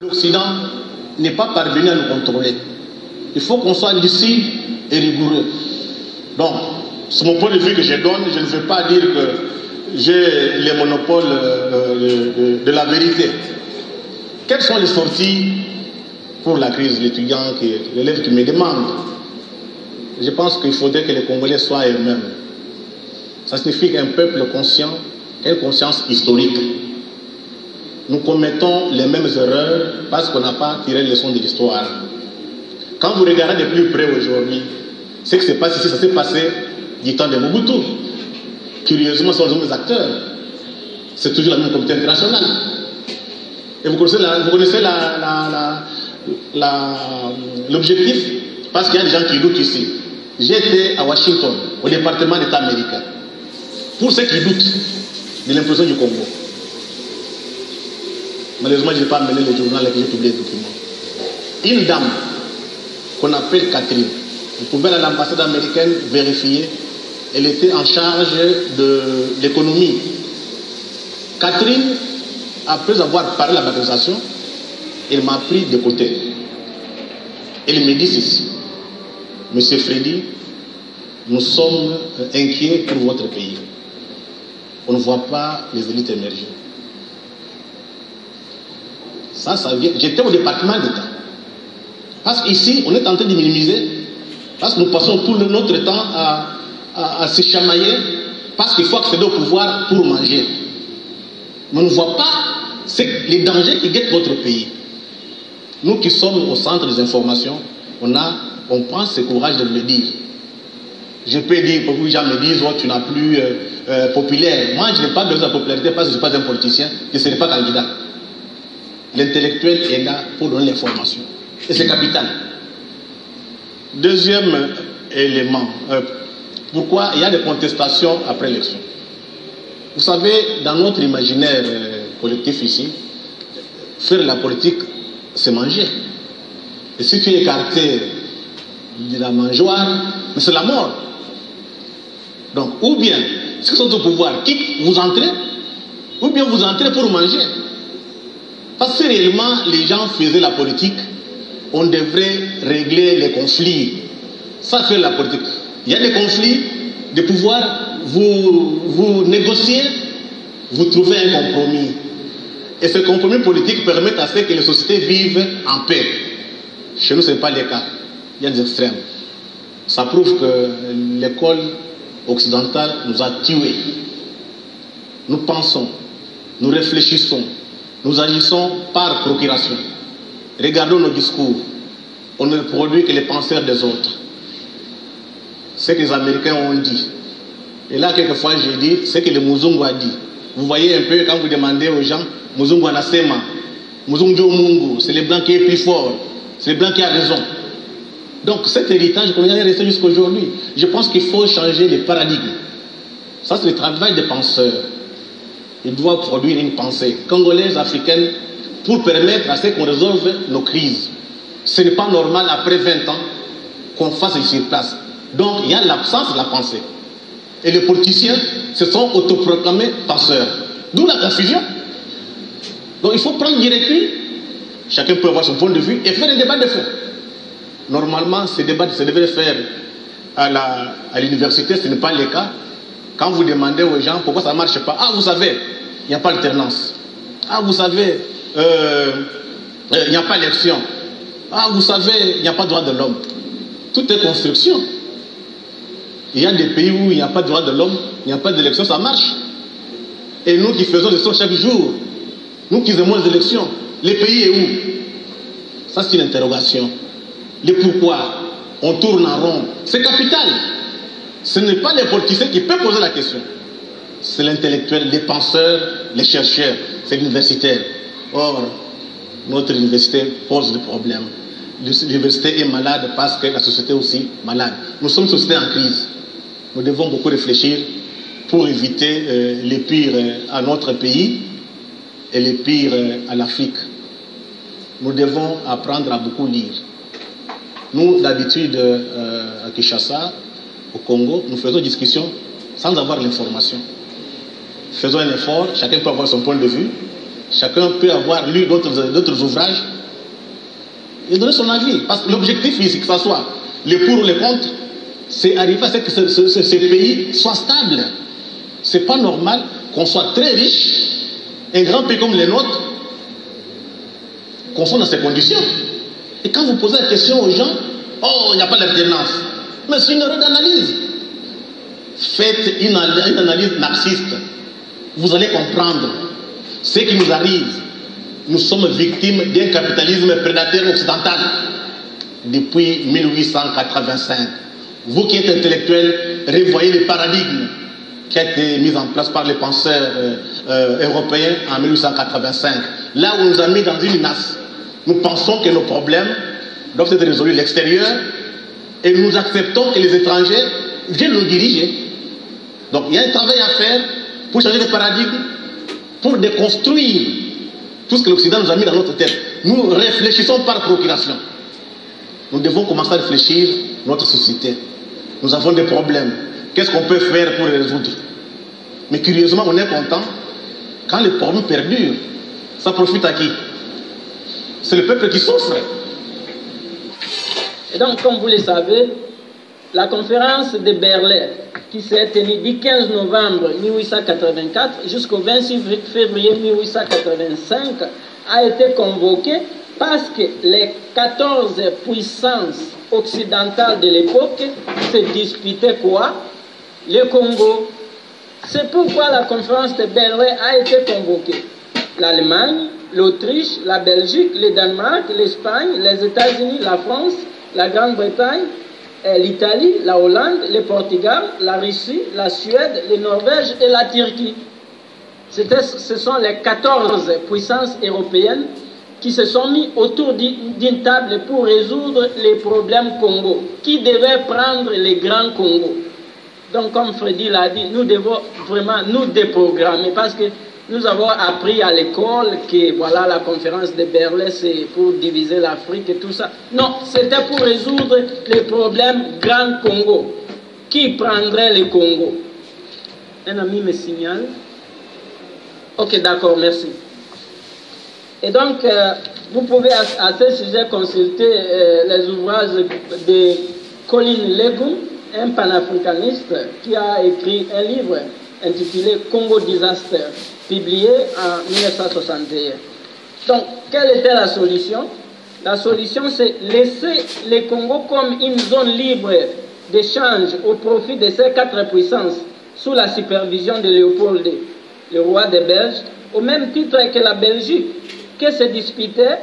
L'Occident n'est pas parvenu à nous contrôler. Il faut qu'on soit lucide et rigoureux. Donc, c'est mon point de vue que je donne. Je ne veux pas dire que j'ai les monopoles de la vérité. Quelles sont les sorties pour la crise de l'étudiant, l'élève qui me demande? Je pense qu'il faudrait que les Congolais soient eux-mêmes. Ça signifie qu'un peuple conscient a une conscience historique. Nous commettons les mêmes erreurs parce qu'on n'a pas tiré les leçons de l'histoire. Quand vous regardez de plus près aujourd'hui, ce qui s'est passé ici, ça s'est passé du temps de Mobutu. Curieusement, ce sont les mêmes acteurs. C'est toujours la même communauté internationale. Et vous connaissez l'objectif, parce qu'il y a des gens qui doutent ici. J'étais à Washington, au département d'État américain. Pour ceux qui doutent de l'implosion du Congo, malheureusement, je n'ai pas amené le journal et j'ai publié les documents. Une dame qu'on appelle Catherine, vous pouvez aller à l'ambassade américaine vérifier, elle était en charge de l'économie. Catherine, après avoir parlé de la bancarisation, elle m'a pris de côté. Elle me dit ceci: Monsieur Freddy, nous sommes inquiets pour votre pays. On ne voit pas les élites émerger. Ça vient. J'étais au département d'État. Parce qu'ici, on est en train de minimiser, parce que nous passons tout notre temps à se chamailler, parce qu'il faut accéder au pouvoir pour manger. Mais on ne voit pas les dangers qui guettent notre pays. Nous qui sommes au centre des informations, on prend ce courage de le dire. Je peux dire, beaucoup de gens me disent, oh, tu n'as plus populaire. Moi, je n'ai pas besoin de popularité parce que je ne suis pas un politicien, je ne serai pas candidat. L'intellectuel est là pour donner l'information. Et c'est capital. Deuxième élément, pourquoi il y a des contestations après l'élection. Vous savez, dans notre imaginaire collectif ici, faire la politique, c'est manger. Et si tu es écarté de la mangeoire, c'est la mort. Donc, ou bien, ceux qui sont au pouvoir quittent, vous entrez, ou bien vous entrez pour manger. Parce que réellement, les gens faisaient la politique, on devrait régler les conflits. Ça fait la politique. Il y a des conflits de pouvoir, vous négociez, vous trouvez un compromis. Et ce compromis politique permet à ce que les sociétés vivent en paix. Chez nous, ce n'est pas le cas. Il y a des extrêmes. Ça prouve que l'école occidentale nous a tués. Nous pensons, nous réfléchissons, nous agissons par procuration. Regardons nos discours. On ne produit que les penseurs des autres. Ce que les Américains ont dit. Et là, quelquefois, j'ai dit ce que le Muzungu a dit. Vous voyez un peu, quand vous demandez aux gens, Muzungu anasema, Muzungu Mungu, c'est le blanc qui est plus fort, c'est le blanc qui a raison. Donc cet héritage, comme il est resté jusqu'à aujourd'hui, je pense qu'il faut changer les paradigmes. Ça, c'est le travail des penseurs. Ils doivent produire une pensée congolaise, africaine, pour permettre à ce qu'on résolve nos crises. Ce n'est pas normal, après 20 ans, qu'on fasse sur place. Donc, il y a l'absence de la pensée. Et les politiciens se sont autoproclamés penseurs. D'où la confusion. Donc, il faut prendre du recul. Chacun peut avoir son point de vue et faire un débat de fond. Normalement, ces débats se devraient faire à l'université, ce n'est pas le cas. Quand vous demandez aux gens pourquoi ça ne marche pas, ah, vous savez, il n'y a pas alternance. Ah, vous savez, il n'y a pas élection. Ah, vous savez, il n'y a pas de droit de l'homme. Tout est construction. Il y a des pays où il n'y a pas de droit de l'homme, il n'y a pas d'élection, ça marche. Et nous qui faisons des élections chaque jour, nous qui aimons les élections, les pays est où? Ça, c'est une interrogation. Le pourquoi on tourne en rond, c'est capital. Ce n'est pas les politiciens qui peuvent poser la question. C'est l'intellectuel, les penseurs, les chercheurs, c'est l'universitaire. Or, notre université pose des problèmes. L'université est malade parce que la société est aussi malade. Nous sommes une société en crise. Nous devons beaucoup réfléchir pour éviter les pires à notre pays et les pires à l'Afrique. Nous devons apprendre à beaucoup lire. Nous, d'habitude, à Kinshasa, au Congo, nous faisons discussion sans avoir l'information. Faisons un effort, chacun peut avoir son point de vue. chacun peut avoir lu d'autres ouvrages et donner son avis. Parce que l'objectif ici, que ce soit les pour ou les contre, c'est arriver à ce que ce pays soit stable. Ce n'est pas normal qu'on soit très riche, un grand pays comme les nôtres, qu'on soit dans ces conditions. Et quand vous posez la question aux gens, oh, il n'y a pas d'alternance. Mais c'est une erreur d'analyse. Faites une analyse marxiste. Vous allez comprendre ce qui nous arrive. Nous sommes victimes d'un capitalisme prédateur occidental depuis 1885. Vous qui êtes intellectuels, revoyez le paradigme qui a été mis en place par les penseurs européens en 1885. Là où on nous a mis dans une nasse, nous pensons que nos problèmes doivent être résolus à l'extérieur et nous acceptons que les étrangers viennent nous diriger. Donc il y a un travail à faire pour changer de paradigme, pour déconstruire tout ce que l'Occident nous a mis dans notre tête. Nous réfléchissons par procuration. Nous devons commencer à réfléchir notre société. Nous avons des problèmes. Qu'est-ce qu'on peut faire pour les résoudre? Mais curieusement, on est content quand les problèmes perdurent. Ça profite à qui? C'est le peuple qui souffre. Et donc, comme vous le savez, la conférence de Berlin, qui s'est tenue du 15 novembre 1884 jusqu'au 26 février 1885, a été convoquée parce que les 14 puissances occidentales de l'époque se disputaient quoi? Le Congo. C'est pourquoi la conférence de Berlin a été convoquée. L'Allemagne, l'Autriche, la Belgique, le Danemark, l'Espagne, les États-Unis, la France, la Grande-Bretagne, l'Italie, la Hollande, le Portugal, la Russie, la Suède, la Norvège et la Turquie. Ce sont les 14 puissances européennes qui se sont mis autour d'une table pour résoudre les problèmes Congo, qui devaient prendre les grands Congo. Donc, comme Freddy l'a dit, nous devons vraiment nous déprogrammer parce que nous avons appris à l'école que voilà, la conférence de Berlin, c'est pour diviser l'Afrique et tout ça. Non, c'était pour résoudre les problèmes Grand Congo. Qui prendrait le Congo? Un ami me signale. Ok, d'accord, merci. Et donc, vous pouvez à ce sujet consulter les ouvrages de Colin Legum, un panafricaniste qui a écrit un livre intitulé Congo Disaster, publié en 1961. Donc, quelle était la solution? La solution, c'est laisser le Congo comme une zone libre d'échange au profit de ces 4 puissances, sous la supervision de Léopold II, le roi des Belges, au même titre que la Belgique, que se disputaient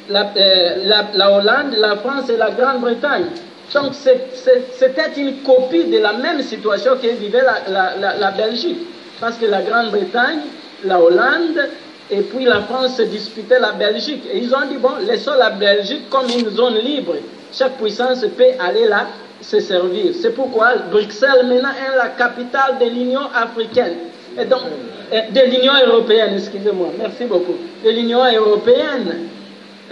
la Hollande, la France et la Grande-Bretagne. Donc, c'était une copie de la même situation que vivait la Belgique. Parce que la Grande-Bretagne, la Hollande et puis la France se disputaient la Belgique. Et ils ont dit, bon, laissons la Belgique comme une zone libre. Chaque puissance peut aller là se servir. C'est pourquoi Bruxelles maintenant est la capitale de l'Union africaine. Et donc, de l'Union européenne, excusez-moi, merci beaucoup. De l'Union européenne.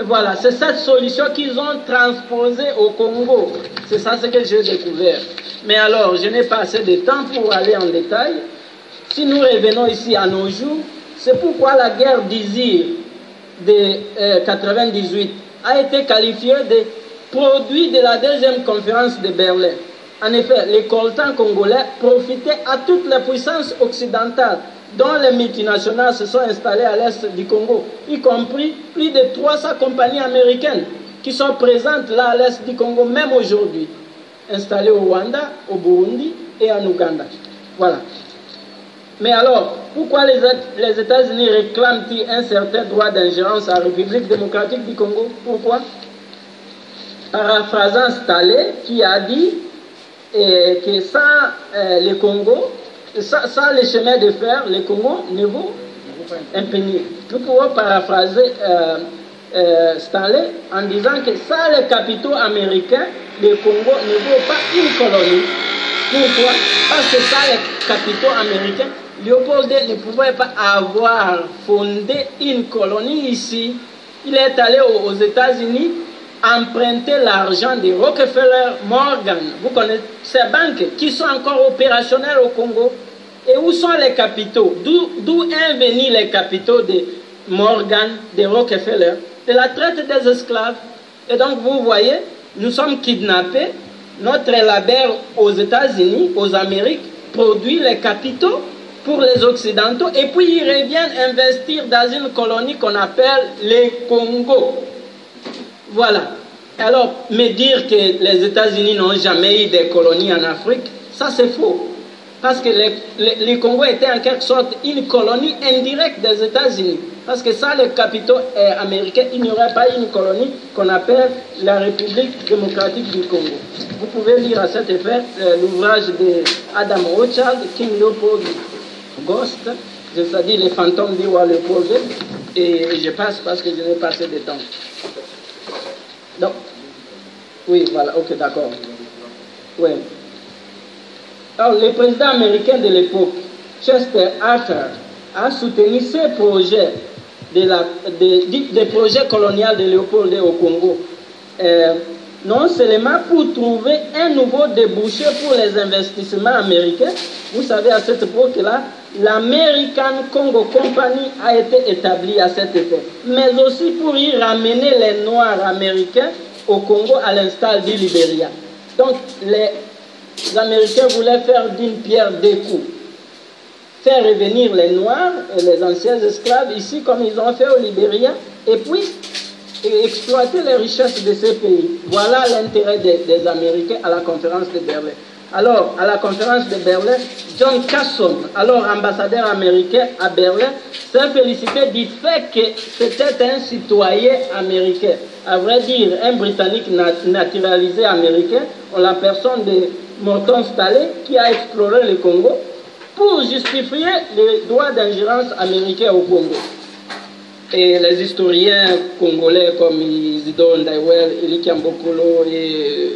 Voilà, c'est cette solution qu'ils ont transposée au Congo. C'est ça ce que j'ai découvert. Mais alors, je n'ai pas assez de temps pour aller en détail. Si nous revenons ici à nos jours, c'est pourquoi la guerre d'Isir de 98 a été qualifiée de produit de la deuxième conférence de Berlin. En effet, les coltans congolais profitaient à toutes les puissances occidentales dont les multinationales se sont installées à l'est du Congo, y compris plus de 300 compagnies américaines qui sont présentes là à l'est du Congo, même aujourd'hui, installées au Rwanda, au Burundi et en Ouganda. Voilà. Mais alors, pourquoi les États-Unis réclament-ils un certain droit d'ingérence à la République démocratique du Congo? Pourquoi? Paraphrasant Staley, qui a dit que sans le Congo, sans les chemins de fer, le Congo ne vaut un penny. Nous pouvons paraphraser Staley en disant que sans les capitaux américains, le Congo ne vaut pas une colonie. Pourquoi? Parce que sans les capitaux américains, Léopold II ne pouvait pas avoir fondé une colonie ici. Il est allé aux États-Unis emprunter l'argent de Rockefeller, Morgan. Vous connaissez ces banques qui sont encore opérationnelles au Congo. Et où sont les capitaux? D'où sont venus les capitaux Morgan, de Rockefeller, de la traite des esclaves. Et donc vous voyez, nous sommes kidnappés, notre labeur aux États-Unis, aux Amériques, produit les capitaux pour les Occidentaux et puis ils reviennent investir dans une colonie qu'on appelle les Congo. Voilà. Alors, me dire que les États-Unis n'ont jamais eu des colonies en Afrique, ça c'est faux. Parce que les Congo étaient en quelque sorte une colonie indirecte des États-Unis. Parce que sans les capitaux américains, il n'y aurait pas une colonie qu'on appelle la République démocratique du Congo. Vous pouvez lire à cet effet l'ouvrage de Adam Rothschild, King Leopold Ghost, c'est-à-dire les fantômes du roi Léopold, et je passe parce que je n'ai pas assez de temps. Donc, oui, voilà, ok, d'accord. Oui. Alors, le président américain de l'époque, Chester Arthur, a soutenu ces projets des projets coloniaux de Léopold au Congo. Non seulement pour trouver un nouveau débouché pour les investissements américains. Vous savez, à cette époque-là, l'American Congo Company a été établie à cet effet. Mais aussi pour y ramener les Noirs américains au Congo à l'instar du Libéria. Donc, les Américains voulaient faire d'une pierre deux coups. Faire revenir les Noirs et les anciens esclaves ici comme ils ont fait au Libéria. Et puis, exploiter les richesses de ces pays. Voilà l'intérêt des Américains à la conférence de Berlin. Alors, à la conférence de Berlin, John Casson, alors ambassadeur américain à Berlin, s'est félicité du fait que c'était un citoyen américain. À vrai dire, un Britannique naturalisé américain, en la personne de Morton Stanley, qui a exploré le Congo pour justifier les droits d'ingérence américains au Congo. Et les historiens congolais comme Isidore Ndaiwel, Eli Kiambokolo et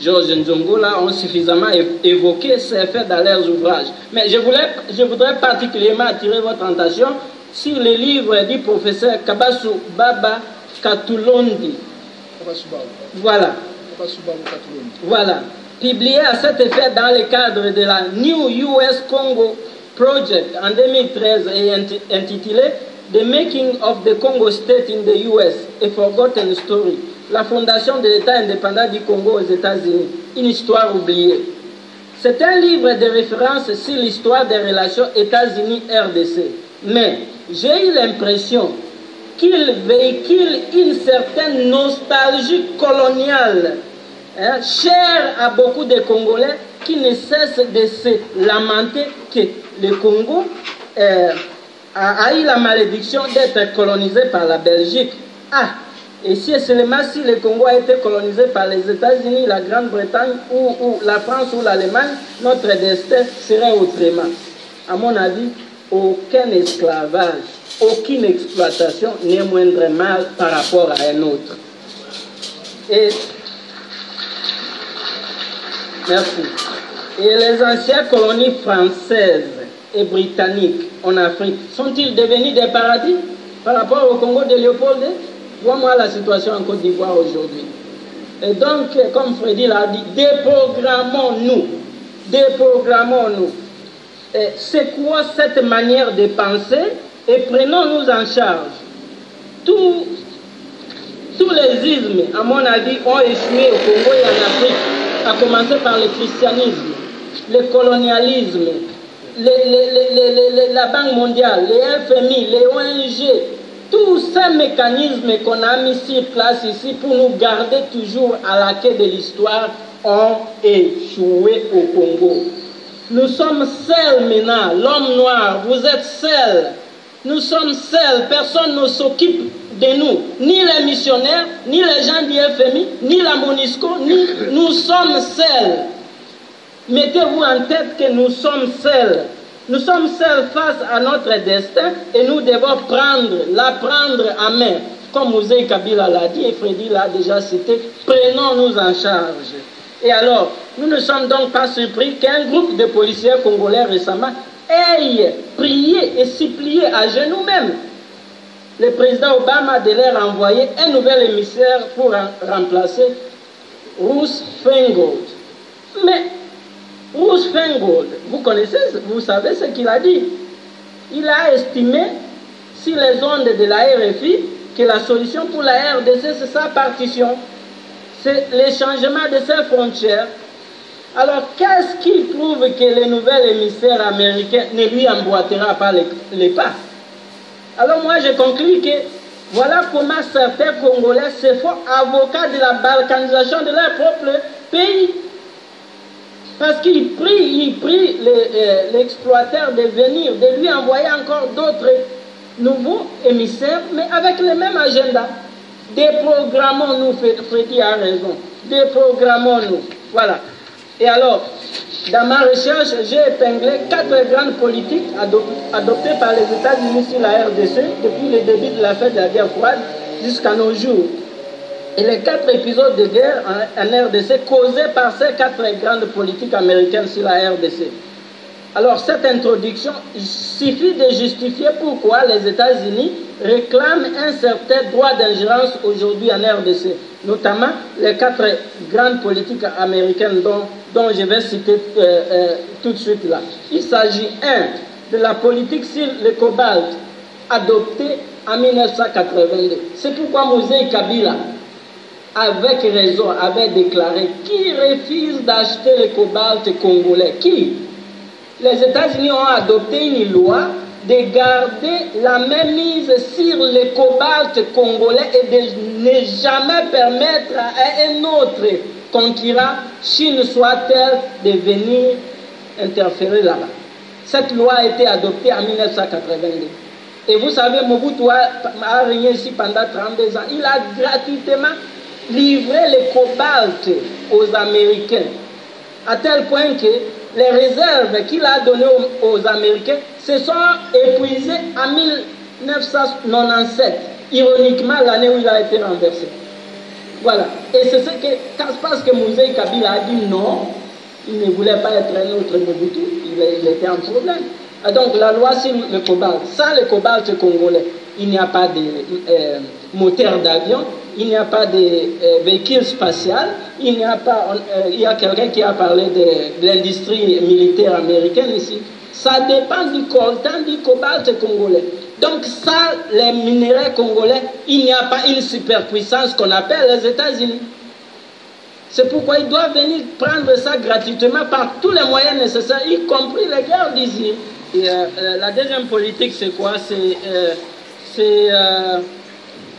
Georges Nzongola ont suffisamment évoqué ces faits dans leurs ouvrages. Mais je voudrais particulièrement attirer votre attention sur le livre du professeur Kabasu Baba Katulondi. Voilà. Voilà. Publié à cet effet dans le cadre de la New US Congo Project en 2013 et intitulé The Making of the Congo State in the US, a Forgotten Story. La fondation de l'État indépendant du Congo aux États-Unis, une histoire oubliée. C'est un livre de référence sur l'histoire des relations États-Unis-RDC. Mais j'ai eu l'impression qu'il véhicule une certaine nostalgie coloniale, chère à beaucoup de Congolais qui ne cessent de se lamenter que le Congo a eu la malédiction d'être colonisé par la Belgique. Ah, et si seulement si le Congo a été colonisé par les États-Unis, la Grande-Bretagne ou la France ou l'Allemagne, notre destin serait autrement. À mon avis, aucun esclavage, aucune exploitation n'est moindre mal par rapport à un autre. Et merci. Et les anciennes colonies françaises et britanniques en Afrique sont-ils devenus des paradis par rapport au Congo de Léopold? Vois-moi la situation en Côte d'Ivoire aujourd'hui. Et donc, comme Freddy l'a dit, déprogrammons-nous. Déprogrammons-nous. C'est quoi cette manière de penser? Et prenons-nous en charge. Tous les ismes, à mon avis, ont échoué au Congo et en Afrique, à commencer par le christianisme, le colonialisme, la Banque mondiale, les FMI, les ONG, tous ces mécanismes qu'on a mis sur place ici pour nous garder toujours à la quai de l'histoire ont échoué au Congo. Nous sommes seuls maintenant, l'homme noir, vous êtes seuls. Nous sommes seuls, personne ne s'occupe de nous, ni les missionnaires, ni les gens du FMI, ni la MONUSCO, nous sommes seuls. Mettez-vous en tête que nous sommes seuls. Nous sommes seuls face à notre destin et nous devons la prendre en main. Comme Mouzé Kabila l'a dit et Freddy l'a déjà cité, prenons-nous en charge. Et alors, nous ne sommes donc pas surpris qu'un groupe de policiers congolais récemment ait prié et supplié à genoux même le président Obama de leur envoyer un nouvel émissaire pour remplacer Ruth Feingold. Mais Ruth Feingold, vous connaissez, vous savez ce qu'il a dit. Il a estimé sur les ondes de la RFI que la solution pour la RDC, c'est sa partition. C'est le changement de ses frontières. Alors, qu'est-ce qui prouve que le nouvel émissaire américain ne lui emboîtera pas les pas? Alors, moi, je conclus que voilà comment certains Congolais se font avocats de la balkanisation de leur propre pays. Parce qu'ils prient l'exploiteur de venir, de lui envoyer encore d'autres nouveaux émissaires, mais avec le même agenda. Déprogrammons-nous, Freddy a raison. Déprogrammons-nous. Voilà. Et alors, dans ma recherche, j'ai épinglé 4 grandes politiques adoptées par les États-Unis sur la RDC depuis le début de la fin de la guerre froide jusqu'à nos jours. Et les 4 épisodes de guerre en RDC causés par ces 4 grandes politiques américaines sur la RDC. Alors, cette introduction suffit de justifier pourquoi les États-Unis réclament un certain droit d'ingérence aujourd'hui en RDC, notamment les 4 grandes politiques américaines dont je vais citer tout de suite là. Il s'agit, 1, de la politique sur le cobalt adoptée en 1982. C'est pourquoi Moïse Kabila, avec raison, avait déclaré qui refuse d'acheter le cobalt congolais. Qui? Les États-Unis ont adopté une loi de garder la mainmise sur le cobalt congolais et de ne jamais permettre à un autre concurrent, Chine soit-elle, de venir interférer là-bas. Cette loi a été adoptée en 1982. Et vous savez, Mobutu a régné ici pendant 32 ans. Il a gratuitement livré le cobalt aux Américains, à tel point que les réserves qu'il a données aux Américains se sont épuisées en 1997, ironiquement l'année où il a été renversé. Voilà. Et c'est ce que, parce que Moïse Kabila a dit non, il ne voulait pas être un autre Mobutu, il était en problème. Et donc la loi sur le cobalt, sans le cobalt congolais, il n'y a pas de moteur d'avion, il n'y a pas de véhicule spatial, il n'y a pas, il y a quelqu'un qui a parlé de l'industrie militaire américaine ici. Ça dépend du coltan, du cobalt congolais. Donc ça, les minéraux congolais, il n'y a pas une superpuissance qu'on appelle les États-Unis. C'est pourquoi ils doivent venir prendre ça gratuitement par tous les moyens nécessaires, y compris les guerres d'usine. Et la deuxième politique, c'est quoi? C'est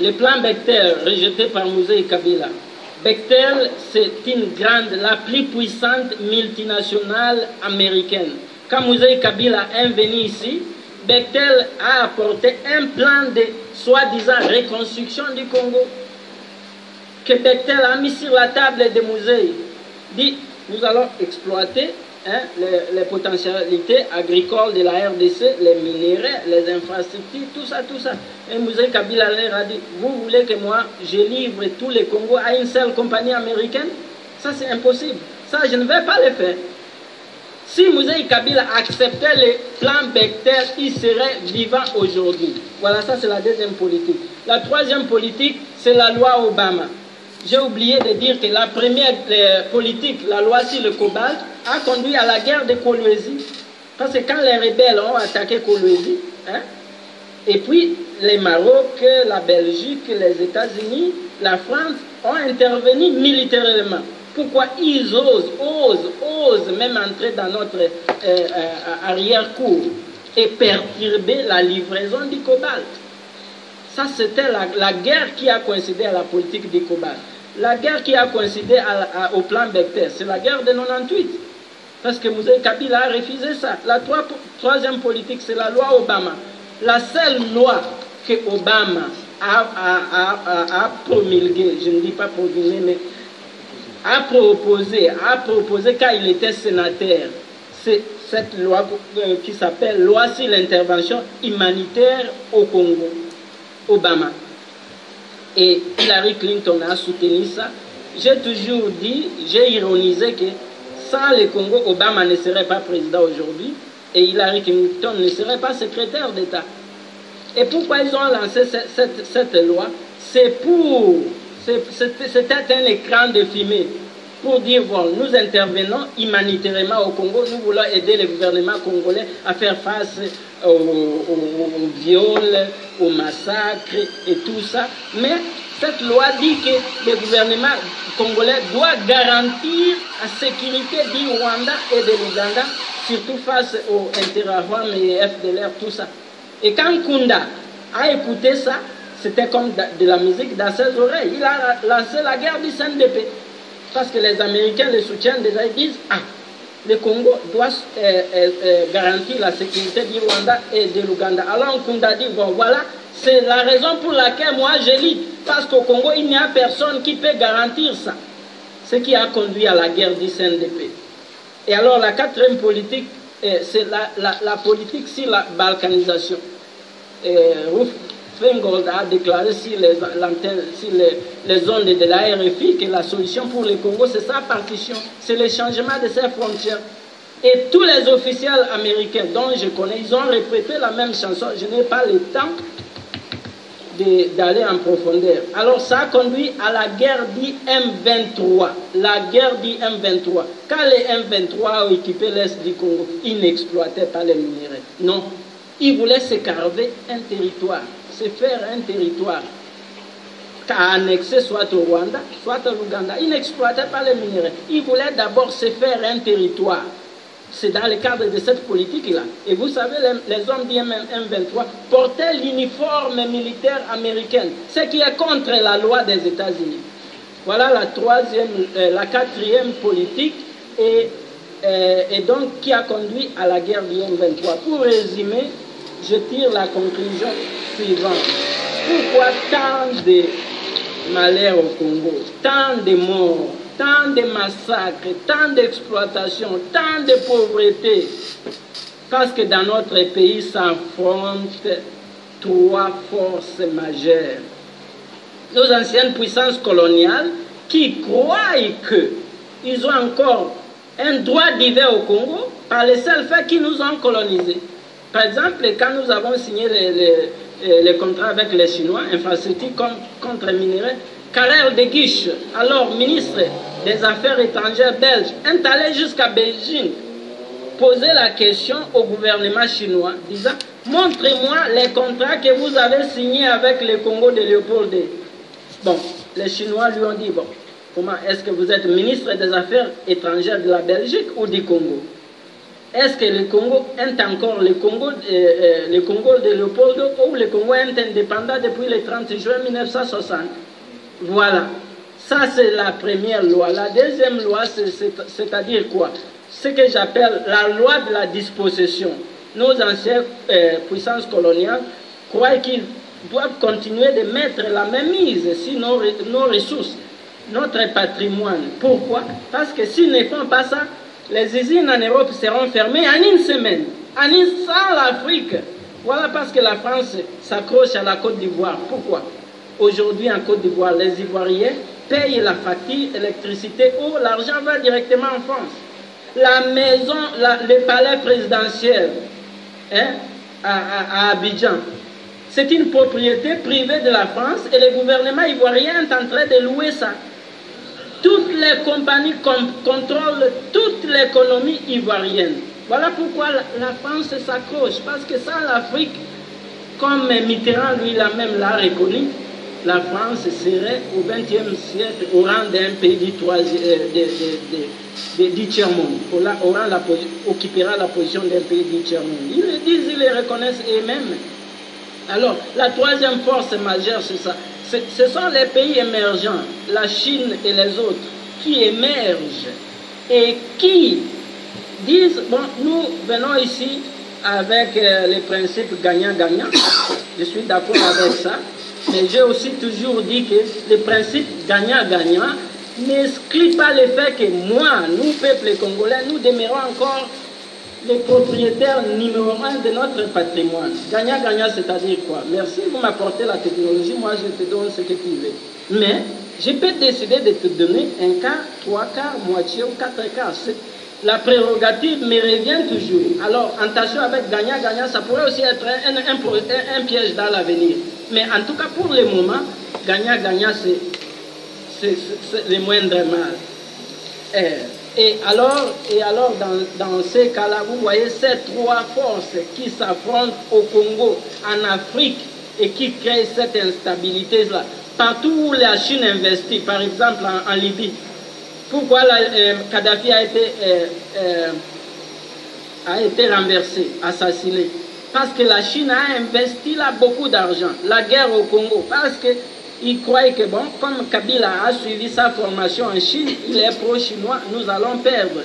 le plan Bechtel rejeté par Moïse Kabila. Bechtel, c'est une grande, la plus puissante multinationale américaine. Quand Moïse Kabila est venu ici, Bechtel a apporté un plan de soi-disant reconstruction du Congo que Bechtel a mis sur la table de Moïse. Dit, nous allons exploiter les potentialités agricoles de la RDC, les minéraux, les infrastructures, tout ça. Et Moïse Kabila leur a dit, vous voulez que moi, je livre tous les Congos à une seule compagnie américaine? Ça, c'est impossible. Ça, je ne vais pas le faire. Si Moïse Kabila acceptait le plan Bechtel, il serait vivant aujourd'hui. Voilà, ça, c'est la deuxième politique. La troisième politique, c'est la loi Obama. J'ai oublié de dire que la première politique, la loi sur le cobalt, a conduit à la guerre de Kolwezi. Parce que quand les rebelles ont attaqué Kolwezi, et puis le Maroc, la Belgique, les États-Unis, la France ont intervenu militairement. Pourquoi ils osent même entrer dans notre arrière-cour et perturber la livraison du cobalt? Ça, c'était la guerre qui a coïncidé à la politique du cobalt. La guerre qui a coïncidé au plan Bechtel, c'est la guerre de 98. Parce que Moïse Kabila a refusé ça. La troisième politique, c'est la loi Obama. La seule loi que Obama a promulguée, je ne dis pas promulguée, mais a proposé quand il était sénateur, c'est cette loi qui s'appelle loi sur l'intervention humanitaire au Congo. Obama. Et Hillary Clinton a soutenu ça. J'ai toujours dit, j'ai ironisé que sans le Congo, Obama ne serait pas président aujourd'hui et Hillary Clinton ne serait pas secrétaire d'État. Et pourquoi ils ont lancé cette loi? C'était un écran de fumée pour dire, bon, nous intervenons humanitairement au Congo, nous voulons aider le gouvernement congolais à faire face aux viols, aux massacres et tout ça. Mais cette loi dit que le gouvernement congolais doit garantir la sécurité du Rwanda et de l'Ouganda, surtout face aux Interahamwe et FDLR, tout ça. Et quand Kunda a écouté ça, c'était comme de la musique dans ses oreilles. Il a lancé la guerre du CNDP. Parce que les Américains le soutiennent déjà, ils disent, ah, le Congo doit garantir la sécurité du Rwanda et de l'Ouganda. Alors Kunda dit, bon voilà, c'est la raison pour laquelle moi j'élite. Parce qu'au Congo, il n'y a personne qui peut garantir ça. Ce qui a conduit à la guerre du CNDP. Et alors la quatrième politique, c'est la politique sur la balkanisation. Ruth Feingold a déclaré sur les ondes de la RFI que la solution pour le Congo, c'est sa partition, c'est le changement de ses frontières. Et tous les officiels américains dont je connais, ils ont répété la même chanson. Je n'ai pas le temps d'aller en profondeur. Alors ça a conduit à la guerre du M23. La guerre du M23. Quand les M23 ont équipé l'Est du Congo, ils n'exploitaient pas les minéraux. Non. Ils voulaient se carver un territoire, se faire un territoire, annexé soit au Rwanda, soit à l'Ouganda. Ils n'exploitaient pas les minéraux. Ils voulaient d'abord se faire un territoire. C'est dans le cadre de cette politique-là. Et vous savez, les hommes du M23 portaient l'uniforme militaire américain, ce qui est contre la loi des États-Unis. Voilà la quatrième politique et donc qui a conduit à la guerre du M23. Pour résumer, je tire la conclusion suivante. Pourquoi tant de malheurs au Congo, tant de morts, tant de massacres, tant d'exploitation, tant de pauvreté? Parce que dans notre pays s'affrontent trois forces majeures. Nos anciennes puissances coloniales qui croient qu'ils ont encore un droit d'hiver au Congo par les seuls faits qui nous ont colonisés. Par exemple, quand nous avons signé les contrats avec les Chinois, infrastructure contre minéraux, Karel de Guiche, alors ministre des Affaires étrangères belge, est allé jusqu'à Beijing poser la question au gouvernement chinois, disant « Montrez-moi les contrats que vous avez signés avec le Congo de Léopold II. » Bon, les Chinois lui ont dit « Bon, comment est-ce que vous êtes ministre des Affaires étrangères de la Belgique ou du Congo? Est-ce que le Congo est encore le Congo de Léopold II ou le Congo est indépendant depuis le 30 juin 1960 ?» Voilà. Ça, c'est la première loi. La deuxième loi, c'est-à-dire quoi? Ce que j'appelle la loi de la dispossession. Nos anciennes puissances coloniales croient qu'ils doivent continuer de mettre la même mise sur nos ressources, notre patrimoine. Pourquoi? Parce que s'ils ne font pas ça, les usines en Europe seront fermées en une semaine. En une seule l'Afrique. Voilà parce que la France s'accroche à la Côte d'Ivoire. Pourquoi? Aujourd'hui en Côte d'Ivoire, les Ivoiriens payent la facture électricité ou l'argent va directement en France. La maison, le palais présidentiel à Abidjan, c'est une propriété privée de la France et le gouvernement ivoirien est en train de louer ça. Toutes les compagnies contrôlent toute l'économie ivoirienne. Voilà pourquoi la France s'accroche, parce que ça, l'Afrique, comme Mitterrand lui-même l'a reconnu, la France serait au XXe siècle au rang d'un pays du tiers-monde, occupera la position d'un pays du tiers-monde. Ils le disent, ils le reconnaissent eux-mêmes. Alors, la troisième force majeure, c'est ça. Ce sont les pays émergents, la Chine et les autres, qui émergent et qui disent, bon, nous venons ici avec les principes gagnant-gagnant. Je suis d'accord avec ça. Mais j'ai aussi toujours dit que le principe gagnant-gagnant n'exclut pas le fait que moi, nous, peuple congolais, nous demeurons encore les propriétaires numéro 1 de notre patrimoine. Gagnant-gagnant, c'est-à-dire quoi? Merci, vous m'apportez la technologie, moi je te donne ce que tu veux. Mais je peux décider de te donner un quart, trois quarts, moitié ou quatre quarts. La prérogative me revient toujours. Alors, attention avec gagnant-gagnant, ça pourrait aussi être un piège dans l'avenir. Mais en tout cas, pour le moment, gagnant-gagnant, c'est le moindre mal. Et alors dans ces cas-là, vous voyez ces trois forces qui s'affrontent au Congo, en Afrique, et qui créent cette instabilité-là. Partout où la Chine investit, par exemple en Libye, pourquoi Kadhafi a été renversé, assassiné? Parce que la Chine a investi là beaucoup d'argent. La guerre au Congo, parce qu'il croyait que, bon, comme Kabila a suivi sa formation en Chine, il est pro-chinois, nous allons perdre.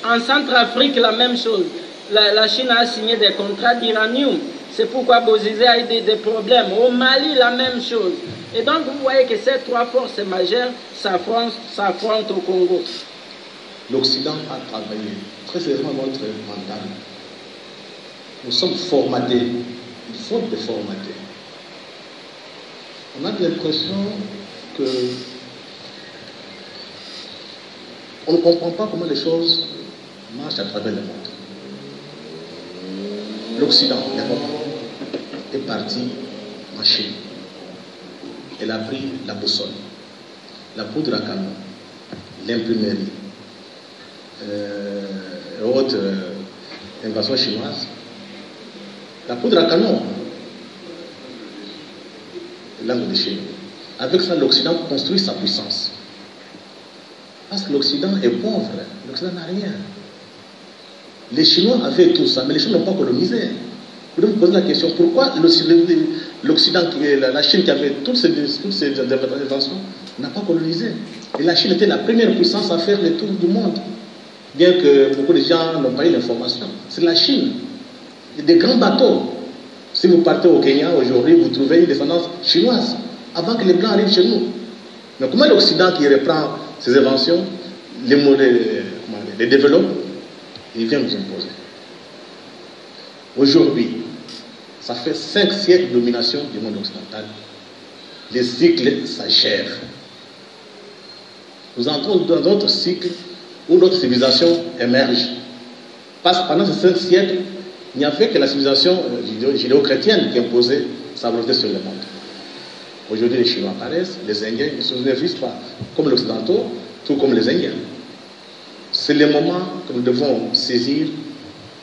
En Centrafrique, la même chose. La Chine a signé des contrats d'uranium. C'est pourquoi Bozizé a eu des problèmes. Au Mali, la même chose. Et donc, vous voyez que ces trois forces majeures s'affrontent au Congo. L'Occident a travaillé très sérieusement notre mental. Nous sommes formatés, il faut déformater. On a l'impression que on ne comprend pas comment les choses marchent à travers le monde. L'Occident, l'Europe, est parti en Chine. Elle a pris la boussole, la poudre à canon, l'imprimerie, autres invasions chinoises. La poudre à canon, langue de Chine. Avec ça, l'Occident construit sa puissance. Parce que l'Occident est pauvre, l'Occident n'a rien. Les Chinois avaient tout ça, mais les Chinois n'ont pas colonisé. Vous devez vous poser la question, pourquoi l'Occident, la Chine qui avait toutes ces inventions, n'a pas colonisé? Et la Chine était la première puissance à faire le tour du monde. Bien que beaucoup de gens n'ont pas eu l'information. C'est la Chine. Il y a des grands bateaux. Si vous partez au Kenya aujourd'hui, vous trouvez une descendance chinoise, avant que les Blancs arrivent chez nous. Mais comment l'Occident qui reprend ses inventions, les développe, il vient nous imposer. Aujourd'hui, ça fait 5 siècles de domination du monde occidental. Les cycles s'achèvent. Nous entrons dans d'autres cycles où d'autres civilisations émergent. Parce que pendant ces 5 siècles, il n'y avait que la civilisation judéo-chrétienne qui imposait sa volonté sur le monde. Aujourd'hui, les Chinois apparaissent, les Indiens, ils ne se réfléchissent pas comme les Occidentaux, tout comme les Indiens. C'est le moment que nous devons saisir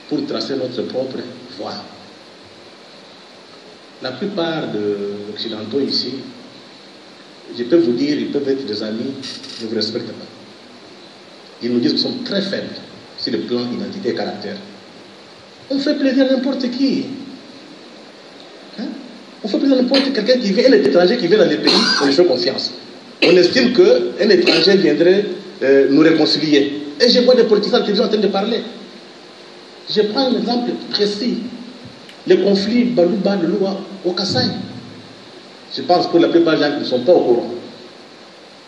pour tracer notre propre voie. La plupart des Occidentaux ici, je peux vous dire, ils peuvent être des amis, je ne vous respecte pas. Ils nous disent qu'ils sont très faibles sur le plan d'identité et caractère. On fait plaisir à n'importe qui. Hein? On fait plaisir à n'importe quelqu'un qui vient, un étranger qui vient dans les pays, on lui fait confiance. On estime qu'un étranger viendrait nous réconcilier. Et je vois des politiciens à la télévision en train de parler. Je prends un exemple précis. Le conflit Baluba-Leloua au Kasaï. Je pense que la plupart des gens qui ne sont pas au courant.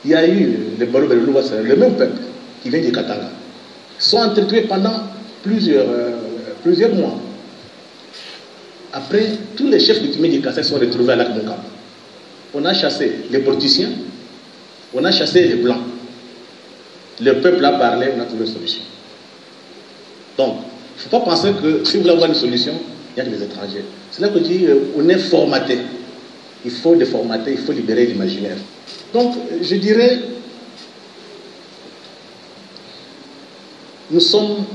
Il y a eu le Baluba-Leloua, c'est le même peuple qui vient du Katanga. Ils sont entretués pendant plusieurs mois. Après, tous les chefs coutumiers du Kasaï sont retrouvés à Lac-Mongam. On a chassé les politiciens, on a chassé les blancs. Le peuple a parlé, on a trouvé une solution. Donc, il ne faut pas penser que si vous voulez avoir une solution, il y a que des étrangers. C'est là que je dis, on est formaté. Il faut déformater, il faut libérer l'imaginaire. Donc, je dirais, nous sommes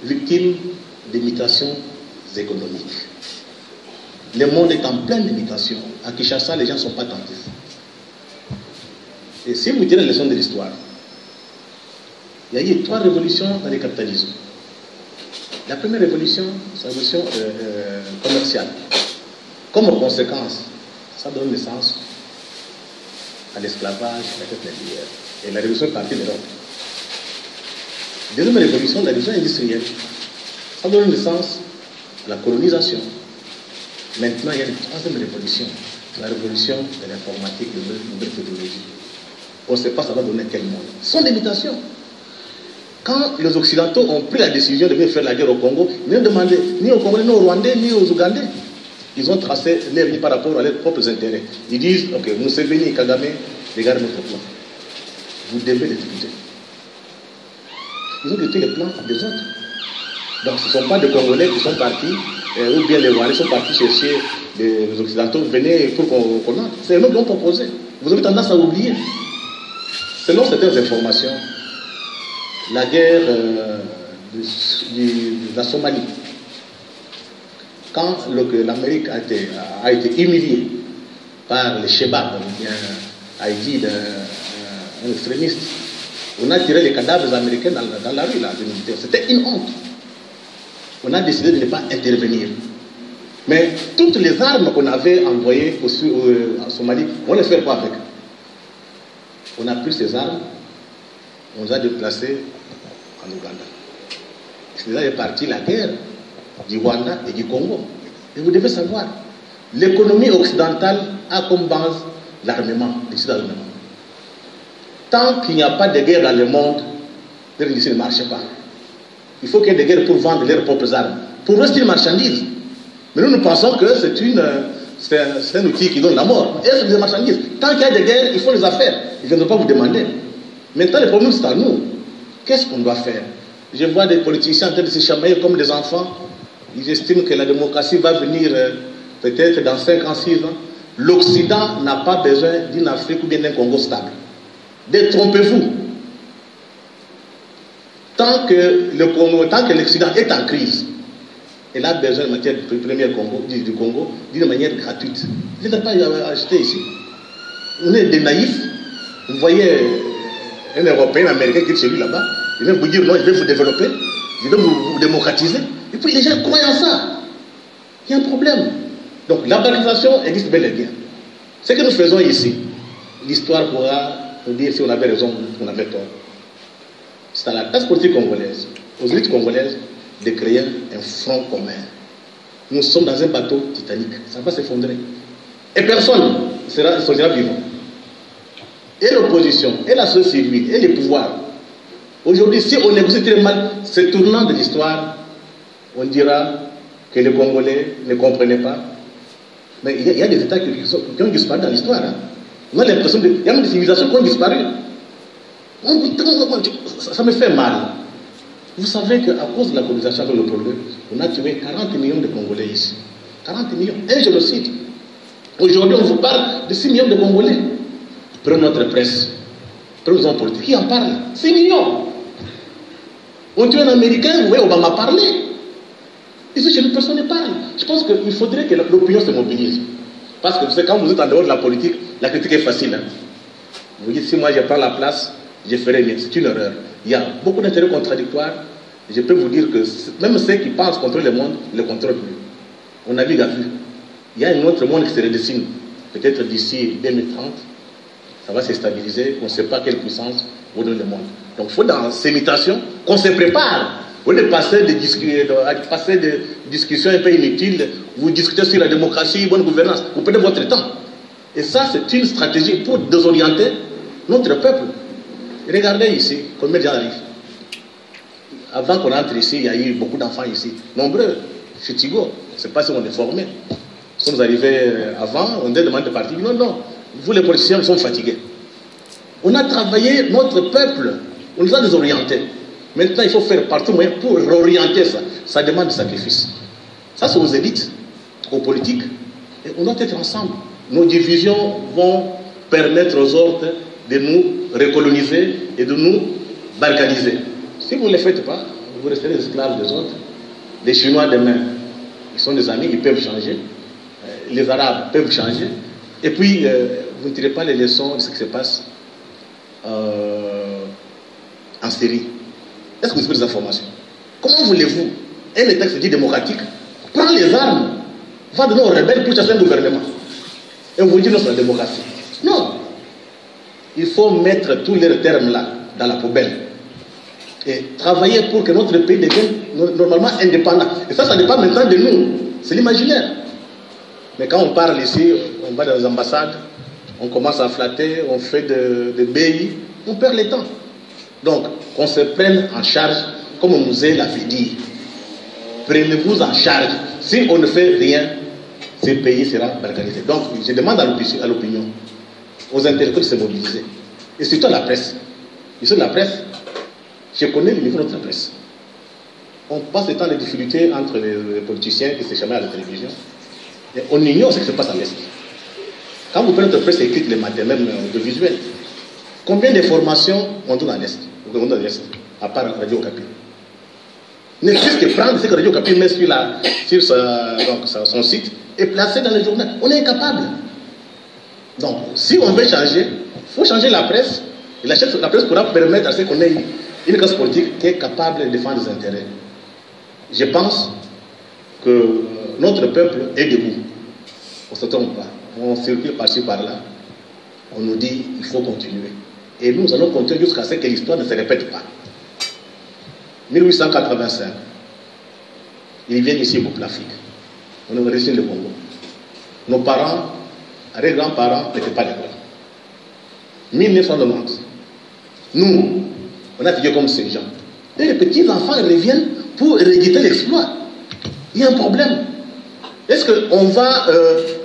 victimes d'imitations économiques. Le monde est en pleine imitation. À Kinshasa, les gens ne sont pas attentifs. Et si vous tirez les leçons de l'histoire, il y a eu 3 révolutions dans le capitalisme. La première révolution, c'est la révolution commerciale. Comme conséquence, ça donne naissance à l'esclavage, à la traite négrière. Et la révolution est partie de l'Europe. Deuxième révolution, la révolution industrielle. Ça donne naissance à la colonisation. Maintenant, il y a une troisième révolution, la révolution de l'informatique, de la nouvelle technologie. On ne sait pas ça va donner quel monde. Ce sont des imitations. Quand les Occidentaux ont pris la décision de venir faire la guerre au Congo, ils n'ont demandé ni aux Congolais, ni aux Rwandais, ni aux Ougandais. Ils ont tracé leur ligne par rapport à leurs propres intérêts. Ils disent, ok, Museveni et Kagame, regardez notre plan. Vous devez l'exécuter. Ils ont exécuté les plans des autres. Donc ce ne sont pas des Congolais qui sont partis, ou bien les Rwandais sont partis chercher les Occidentaux, venez pour qu'on entre. C'est eux qui ont proposé. Vous avez tendance à oublier. Selon certaines informations, la guerre de la Somalie. Quand l'Amérique a été humiliée par les Shebabs, bien Haïti d'un extrémiste, on a tiré les cadavres américains dans la rue, là, des militaires. C'était une honte. On a décidé de ne pas intervenir. Mais toutes les armes qu'on avait envoyées en Somalie, on les fait quoi avec? On a pris ces armes, on les a déplacées en Ouganda. C'est là est partie la guerre du Rwanda et du Congo. Et vous devez savoir, l'économie occidentale a comme base l'armement, l'armement. Tant qu'il n'y a pas de guerre dans le monde, l'industrie ne marche pas. Il faut qu'il y ait des guerres pour vendre leurs propres armes. Pour eux, c'est une marchandise. Mais nous pensons que c'est un outil qui donne la mort. Et c'est des marchandises. Tant qu'il y a des guerres, il faut les affaires. Ils ne viendront pas vous demander. Maintenant, le problème, c'est à nous. Qu'est-ce qu'on doit faire? Je vois des politiciens en train de se chamailler comme des enfants. Ils estiment que la démocratie va venir peut-être dans 5 ans, 6 ans. L'Occident n'a pas besoin d'une Afrique ou bien d'un Congo stable. Détrompez-vous. Tant que l'Occident est en crise, elle a besoin de matière première du Congo d'une manière gratuite. Vous n'êtes pas acheté ici. On est des naïfs. Vous voyez un Européen, un Américain qui est chez lui là-bas, il va vous dire non, je vais vous développer, je vais vous démocratiser. Et puis les gens croient en ça. Il y a un problème. Donc la balkanisation existe bel et bien. Ce que nous faisons ici, l'histoire pourra nous dire si on avait raison ou on avait tort. C'est à la classe politique congolaise, aux élites congolaises, de créer un front commun. Nous sommes dans un bateau titanique. Ça va s'effondrer. Et personne ne sera vivant. Et l'opposition, et la société civile, et les pouvoirs. Aujourd'hui, si on négocie très mal ce tournant de l'histoire, on dira que les Congolais ne comprenaient pas. Mais il y a des États qui ont disparu dans l'histoire. Hein. On a l'impression qu'il y a même des civilisations qui ont disparu. Ça me fait mal. Vous savez qu'à cause de la colonisation avec le problème, on a tué 40 millions de Congolais ici. 40 millions. Un génocide. Aujourd'hui, on vous parle de 6 millions de Congolais. Prenez notre presse. Prenez nos hommes politiques. Qui en parle? 6 millions. On tue un Américain, vous voyez, Obama parler. Ici, chez nous, personne ne parle. Je pense qu'il faudrait que l'opinion se mobilise. Parce que vous savez, quand vous êtes en dehors de la politique, la critique est facile. Hein. Vous dites, si moi je prends la place, je ferai mieux. C'est une erreur. Il y a beaucoup d'intérêts contradictoires. Je peux vous dire que même ceux qui pensent contrôler le monde, ne le contrôlent plus. On a vu, il y a un autre monde qui se redessine. Peut-être d'ici 2030, ça va se stabiliser. On ne sait pas quelle puissance va donner le monde. Donc il faut dans ces mutations qu'on se prépare. Au lieu de passer des discussions un peu inutiles, vous discutez sur la démocratie, bonne gouvernance, vous perdez votre temps. Et ça, c'est une stratégie pour désorienter notre peuple. Regardez ici, combien de gens arrivent. Avant qu'on entre ici, il y a eu beaucoup d'enfants ici. Nombreux. Chez Tigo, je ne sais pas si on est formés. Si nous arrivons avant, on demande de partir. Non, non. Vous, les politiciens, nous sommes fatigués. On a travaillé notre peuple. On nous a désorientés. Maintenant, il faut faire partout moyen pour réorienter ça. Ça demande du sacrifice. Ça, c'est aux élites, aux politiques. Et on doit être ensemble. Nos divisions vont permettre aux autres de nous recoloniser et de nous balkaniser. Si vous ne le faites pas, vous resterez esclaves des autres. Les Chinois demain, ils sont des amis, ils peuvent changer. Les Arabes peuvent changer. Et puis, vous ne tirez pas les leçons de ce qui se passe en Syrie. Est-ce que vous avez des informations? Comment voulez-vous, un État qui se dit démocratique, prend les armes, va donner aux rebelles pour chasser un gouvernement? Et on vous dit non, c'est la démocratie. Non. Il faut mettre tous les termes là dans la poubelle et travailler pour que notre pays devienne normalement indépendant. Et ça dépend maintenant de nous. C'est l'imaginaire. Mais quand on parle ici, on va dans les ambassades, on commence à flatter, on fait de BI, on perd le temps. Donc, qu'on se prenne en charge, comme Mouzé l'a fait dire. Prenez-vous en charge. Si on ne fait rien, ce pays sera balkanisé. Donc, je demande à l'opinion, aux intellectuels de se mobiliser. Et surtout à la presse. Ici, la presse, je connais le niveau de notre presse. On passe le temps de difficultés entre les politiciens qui se chamaillent à la télévision. Et on ignore ce qui se passe à l'Est. Quand vous prenez notre presse écrite les matins, même de visuel, combien de formations on donne à l'Est? à part Radio Okapi. Ne fait que prendre ce que Radio Okapi met sur son site et placer dans le journal. On est incapable. Donc, si on veut changer, il faut changer la presse. Et la presse pourra permettre à ce qu'on ait une classe politique qui est capable de défendre des intérêts. Je pense que notre peuple est debout. On ne se trompe pas. On circule par-ci, par-là. On nous dit qu'il faut continuer. Et nous allons continuer jusqu'à ce que l'histoire ne se répète pas. 1885, ils viennent ici pour l'Afrique. On a réussi le Congo. Nos parents, les grands-parents n'étaient pas l'école. 1990, nous, on a figuré comme ces gens. Et les petits-enfants reviennent pour rééditer l'exploit. Il y a un problème. Est-ce qu'on va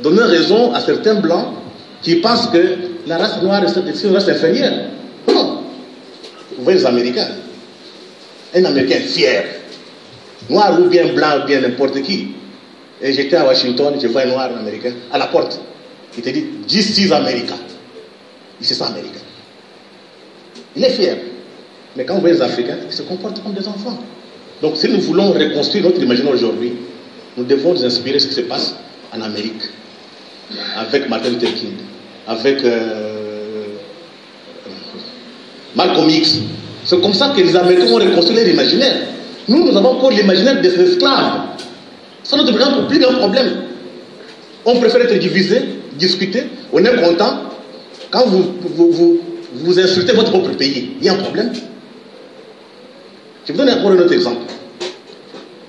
donner raison à certains blancs qui pensent que la race noire est une race inférieure? Non. Vous voyez les Américains. Un Américain fier. Noir ou bien blanc ou bien n'importe qui. Et j'étais à Washington, je vois un noir américain à la porte. Il te dit, This is America. Il se sent américain. Il est fier. Mais quand vous voyez les Africains, ils se comportent comme des enfants. Donc si nous voulons reconstruire notre imaginaire aujourd'hui, nous devons nous inspirer de ce qui se passe en Amérique. Avec Martin Luther King. Avec Malcolm X. C'est comme ça que les Américains ont reconstruit leur imaginaire. Nous avons encore l'imaginaire des esclaves. C'est notre plus grand problème. On préfère être divisé, discuter, on est content. Quand vous insultez votre propre pays, il y a un problème. Je vous donne encore un autre exemple.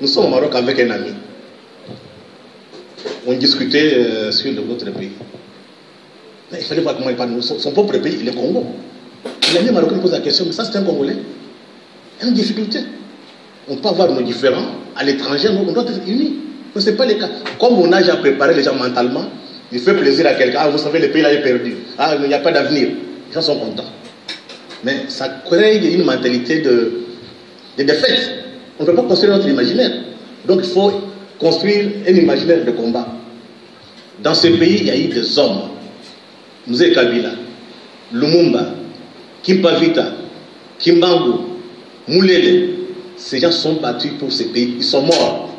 Nous sommes au Maroc avec un ami. On discutait sur notre pays. Mais il fallait voir comment il parle. Son propre pays, le Congo. L'ami marocain pose la question, mais ça c'est un Congolais. Il y a une difficulté. On peut avoir nos différends à l'étranger, on doit être unis. Mais ce n'est pas le cas. Comme on a déjà préparé les gens mentalement, il fait plaisir à quelqu'un. Ah, vous savez, le pays là est perdu. Ah, il n'y a pas d'avenir. Les gens sont contents. Mais ça crée une mentalité de défaite. On ne peut pas construire notre imaginaire. Donc il faut construire un imaginaire de combat. Dans ce pays, il y a eu des hommes. Mzee Kabila, Lumumba, Kimpavita, Kimbangu, Moulele. Ces gens sont battus pour ce pays. Ils sont morts.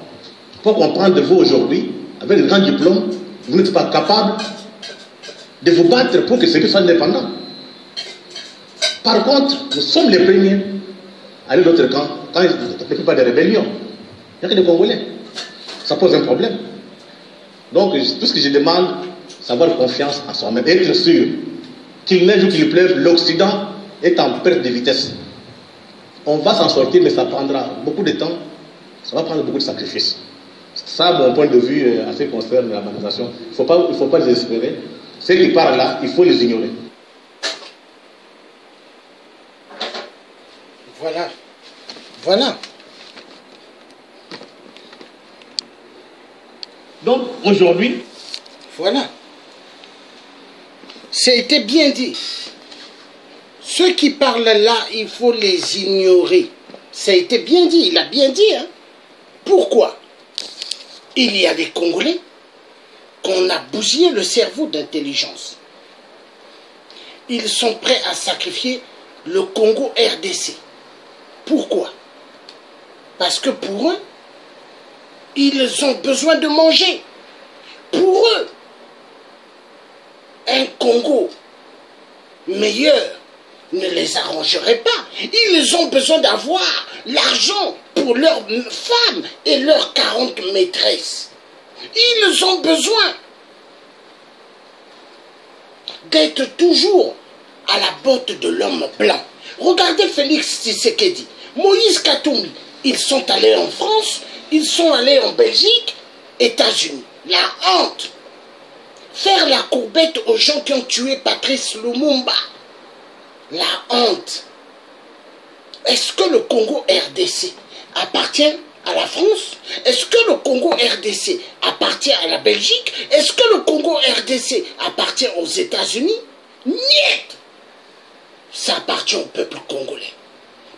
Pour comprendre de vous aujourd'hui, avec de grands diplômes, vous n'êtes pas capable de vous battre pour que ce pays soit indépendant. Par contre, nous sommes les premiers à aller de l'autre camp quand il ne fait pas de rébellion. Il n'y a que des Congolais. Ça pose un problème. Donc, tout ce que je demande, c'est avoir confiance en soi-même. Être sûr qu'il neige ou qu'il pleuve, l'Occident est en perte de vitesse. On va s'en sortir, mais ça prendra beaucoup de temps. Ça va prendre beaucoup de sacrifices. Ça, mon point de vue, à ce qui concerne la mondialisation, il ne faut pas les espérer. Ceux qui parlent là, il faut les ignorer. Voilà. Voilà. Donc, aujourd'hui... Voilà. C'était bien dit. Ceux qui parlent là, il faut les ignorer. Ça a été bien dit, il a bien dit. Hein? Pourquoi? Il y a des Congolais qu'on a bousillé le cerveau d'intelligence. Ils sont prêts à sacrifier le Congo RDC. Pourquoi? Parce que pour eux, ils ont besoin de manger. Pour eux, un Congo meilleur ne les arrangerait pas. Ils ont besoin d'avoir l'argent pour leurs femmes et leurs 40 maîtresses. Ils ont besoin d'être toujours à la botte de l'homme blanc. Regardez Félix Tshisekedi, Moïse Katumbi. Ils sont allés en France, ils sont allés en Belgique, États-Unis. La honte. Faire la courbette aux gens qui ont tué Patrice Lumumba. La honte. Est-ce que le Congo RDC appartient à la France? Est-ce que le Congo RDC appartient à la Belgique? Est-ce que le Congo RDC appartient aux États-Unis? Niet. Ça appartient au peuple congolais.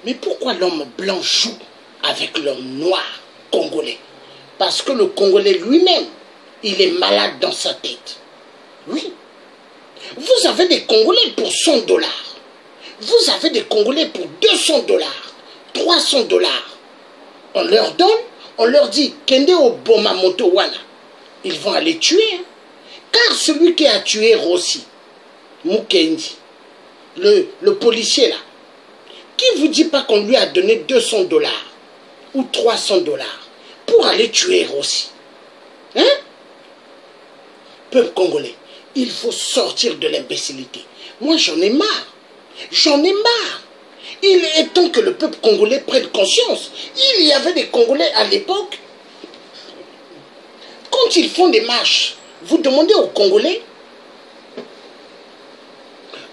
Mais pourquoi l'homme blanc joue avec l'homme noir congolais? Parce que le Congolais lui-même, il est malade dans sa tête. Oui. Vous avez des Congolais pour $100. Vous avez des Congolais pour $200. 300 $. On leur donne, on leur dit, Kende Oboma Moto Wana. Ils vont aller tuer. Hein. Car celui qui a tué Rossi, Mukendi, le policier là, qui vous dit pas qu'on lui a donné 200 $ ou 300 $ pour aller tuer Rossi? Hein? Peuple congolais, il faut sortir de l'imbécilité. Moi, j'en ai marre. J'en ai marre. Il est temps que le peuple congolais prenne conscience. Il y avait des Congolais à l'époque. Quand ils font des marches, vous demandez aux Congolais,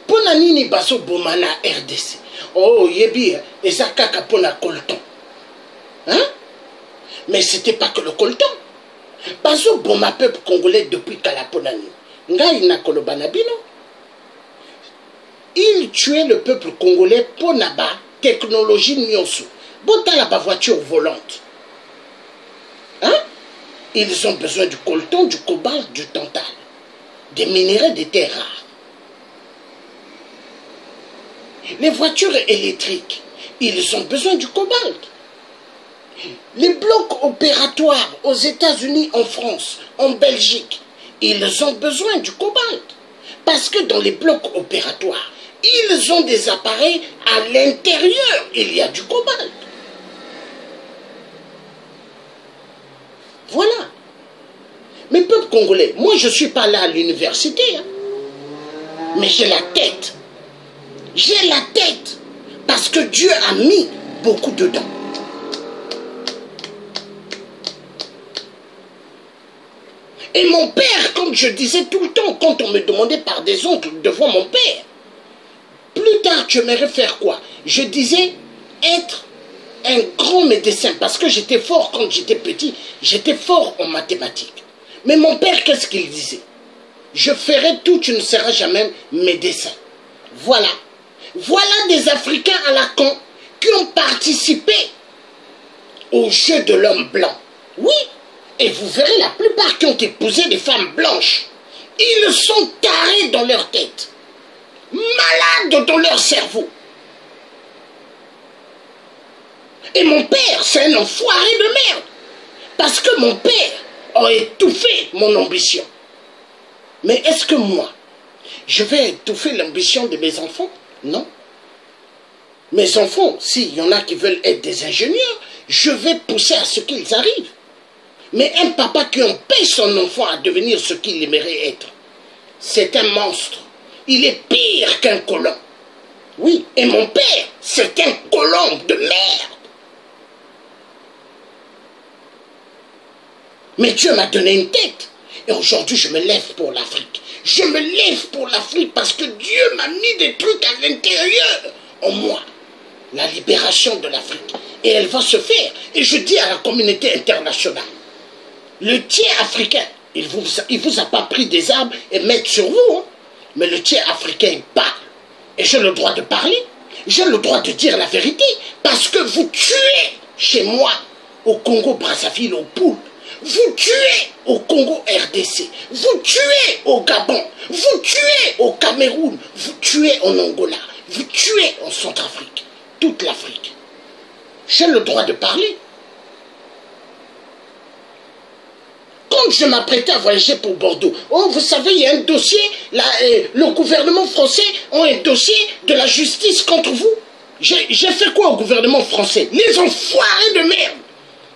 Ponanini Baso Bomana RDC. Oh, Yebi, Ezakaka Pona Colton. Hein? Mais c'était pas que le colton. Baso Boma peuple congolais depuis Kalaponani. Ngai na Kolobanabino. Il tuait le peuple congolais pour naba technologie nyonso. Bota la voiture volante. Hein? Ils ont besoin du colton, du cobalt, du tantal. Des minéraux des terres rares. Les voitures électriques, ils ont besoin du cobalt. Les blocs opératoires aux États-Unis, en France, en Belgique, ils ont besoin du cobalt. Parce que dans les blocs opératoires, ils ont des appareils à l'intérieur, il y a du cobalt. Voilà. Mais peuple congolais, moi je ne suis pas là à l'université, hein, mais j'ai la tête. J'ai la tête. Parce que Dieu a mis beaucoup dedans. Et mon père, comme je disais tout le temps, quand on me demandait par des oncles devant mon père, plus tard tu aimerais faire quoi? Je disais être un grand médecin, parce que j'étais fort quand j'étais petit, j'étais fort en mathématiques. Mais mon père, qu'est-ce qu'il disait? Je ferai tout, tu ne seras jamais médecin. Voilà. Voilà des Africains à la con qui ont participé au jeu de l'homme blanc. Oui, et vous verrez la plupart qui ont épousé des femmes blanches. Ils sont tarés dans leur tête, malades dans leur cerveau. Et mon père, c'est un enfoiré de merde. Parce que mon père a étouffé mon ambition. Mais est-ce que moi, je vais étouffer l'ambition de mes enfants? Non. Mes enfants, s'il y en a qui veulent être des ingénieurs, je vais pousser à ce qu'ils arrivent. Mais un papa qui empêche son enfant à devenir ce qu'il aimerait être, c'est un monstre. Il est pire qu'un colon. Oui, et mon père, c'est un colon de merde. Mais Dieu m'a donné une tête. Et aujourd'hui, je me lève pour l'Afrique. Je me lève pour l'Afrique parce que Dieu m'a mis des trucs à l'intérieur en moi. La libération de l'Afrique. Et elle va se faire. Et je dis à la communauté internationale, le tiers africain, il vous a pas pris des armes et mettre sur vous. Hein. Mais le tiers africain, il parle. Et j'ai le droit de parler. J'ai le droit de dire la vérité. Parce que vous tuez chez moi, au Congo-Brazzaville, au Poul. Vous tuez au Congo RDC, vous tuez au Gabon, vous tuez au Cameroun, vous tuez en Angola, vous tuez en Centrafrique, toute l'Afrique. J'ai le droit de parler. Quand je m'apprêtais à voyager pour Bordeaux, oh, vous savez, il y a un dossier, le gouvernement français a un dossier de la justice contre vous. J'ai fait quoi au gouvernement français? Les enfoirés de merde.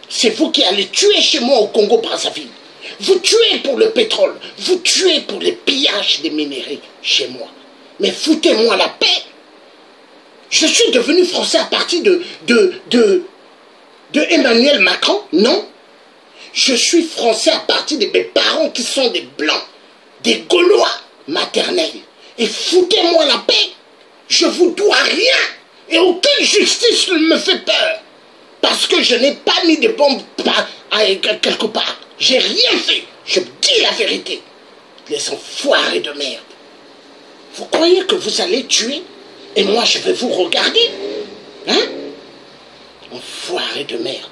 C'est vous qui allez tuer chez moi au Congo-Brazzaville. Vous tuez pour le pétrole. Vous tuez pour les pillages des minéraux chez moi. Mais foutez-moi la paix. Je suis devenu français à partir de Emmanuel Macron? Non. Je suis français à partir de mes parents qui sont des blancs, des Gaulois maternels. Et foutez-moi la paix. Je vous dois rien. Et aucune justice ne me fait peur. Parce que je n'ai pas mis de bombes quelque part. J'ai rien fait. Je dis la vérité. Les enfoirés de merde. Vous croyez que vous allez tuer et moi je vais vous regarder? Hein? Enfoirés de merde.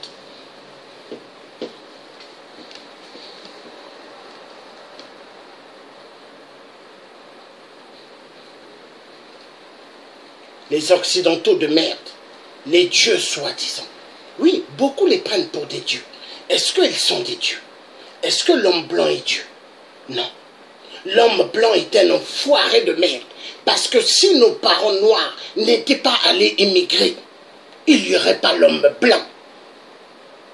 Les Occidentaux de merde. les dieux soi-disant. Oui, beaucoup les prennent pour des dieux. Est-ce qu'ils sont des dieux? Est-ce que l'homme blanc est Dieu? Non. L'homme blanc est un enfoiré de merde. Parce que si nos parents noirs n'étaient pas allés immigrer, il n'y aurait pas l'homme blanc.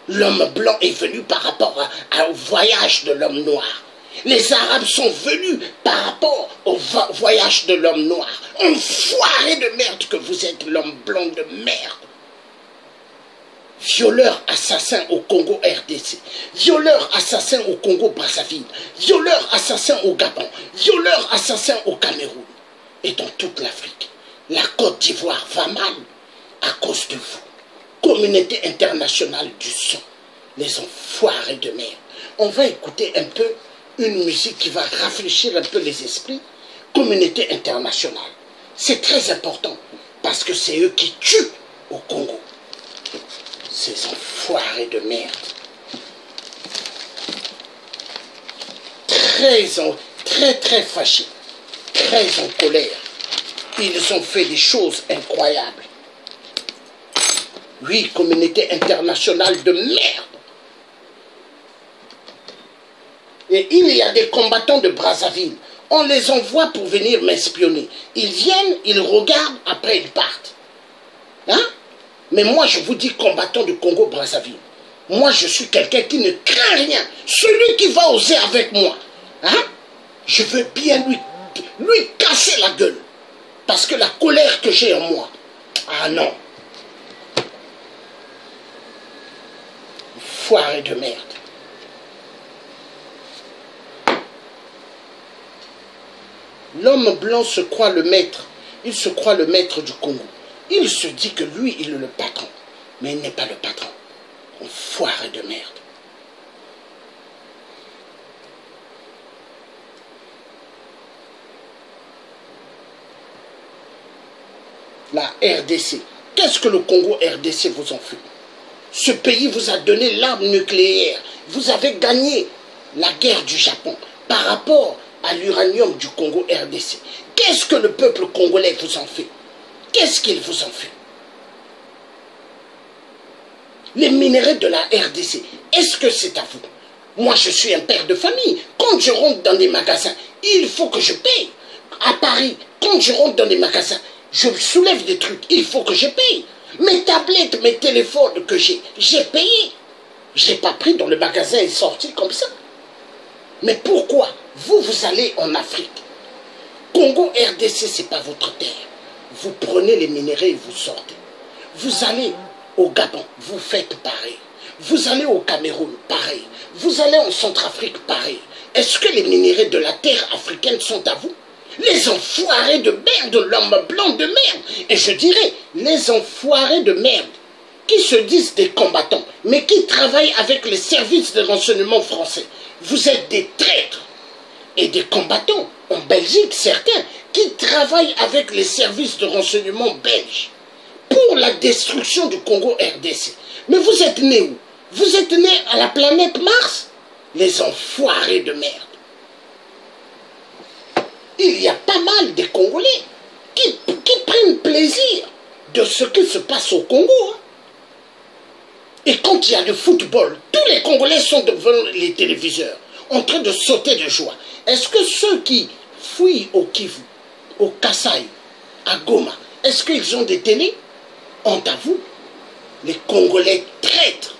L'homme blanc est venu par rapport au voyage de l'homme noir. Les Arabes sont venus par rapport au voyage de l'homme noir. Enfoiré de merde que vous êtes, l'homme blanc de merde. Violeur assassin au Congo RDC, violeur assassin au Congo Brazzaville, violeur assassin au Gabon, violeur assassin au Cameroun et dans toute l'Afrique. La Côte d'Ivoire va mal à cause de vous. Communauté internationale du son, les enfoirés de merde. On va écouter un peu une musique qui va rafraîchir un peu les esprits. Communauté internationale, c'est très important parce que c'est eux qui tuent au Congo. Ces enfoirés de merde. Très fâchés. Très en colère. Ils ont fait des choses incroyables. Oui, communauté internationale de merde. Et il y a des combattants de Brazzaville. On les envoie pour venir m'espionner. Ils viennent, ils regardent, après ils partent. Hein? Mais moi, je vous dis, combattant du Congo-Brazzaville, moi, je suis quelqu'un qui ne craint rien. Celui qui va oser avec moi, hein, je veux bien lui casser la gueule. Parce que la colère que j'ai en moi, ah non. Foiré de merde. L'homme blanc se croit le maître. Il se croit le maître du Congo. Il se dit que lui, il est le patron. Mais il n'est pas le patron. Enfoiré de merde. La RDC. Qu'est-ce que le Congo RDC vous en fait? Ce pays vous a donné l'arme nucléaire. Vous avez gagné la guerre du Japon par rapport à l'uranium du Congo RDC. Qu'est-ce que le peuple congolais vous en fait? Qu'est-ce qu'il vous en fait? Les minerais de la RDC, est-ce que c'est à vous? Moi, je suis un père de famille. Quand je rentre dans des magasins, il faut que je paye. À Paris, quand je rentre dans des magasins, je soulève des trucs, il faut que je paye. Mes tablettes, mes téléphones que j'ai payé. Je n'ai pas pris dans le magasin et sorti comme ça. Mais pourquoi? Vous allez en Afrique. Congo RDC, ce n'est pas votre terre. Vous prenez les minéraux et vous sortez. Vous allez au Gabon, vous faites pareil. Vous allez au Cameroun, pareil. Vous allez en Centrafrique, pareil. Est-ce que les minéraux de la terre africaine sont à vous? Les enfoirés de merde, l'homme blanc de merde. Et je dirais, les enfoirés de merde qui se disent des combattants, mais qui travaillent avec les services de renseignement français. Vous êtes des traîtres et des combattants, en Belgique certains, qui travaillent avec les services de renseignement belges pour la destruction du Congo RDC. Mais vous êtes nés où? Vous êtes nés à la planète Mars? Les enfoirés de merde. Il y a pas mal de Congolais qui prennent plaisir de ce qui se passe au Congo. Hein. Et quand il y a le football, tous les Congolais sont devant les téléviseurs, en train de sauter de joie. Est-ce que ceux qui fuient au Kivu, au Kasaï, à Goma, est-ce qu'ils ont des télés? Honte à vous, les Congolais traîtres.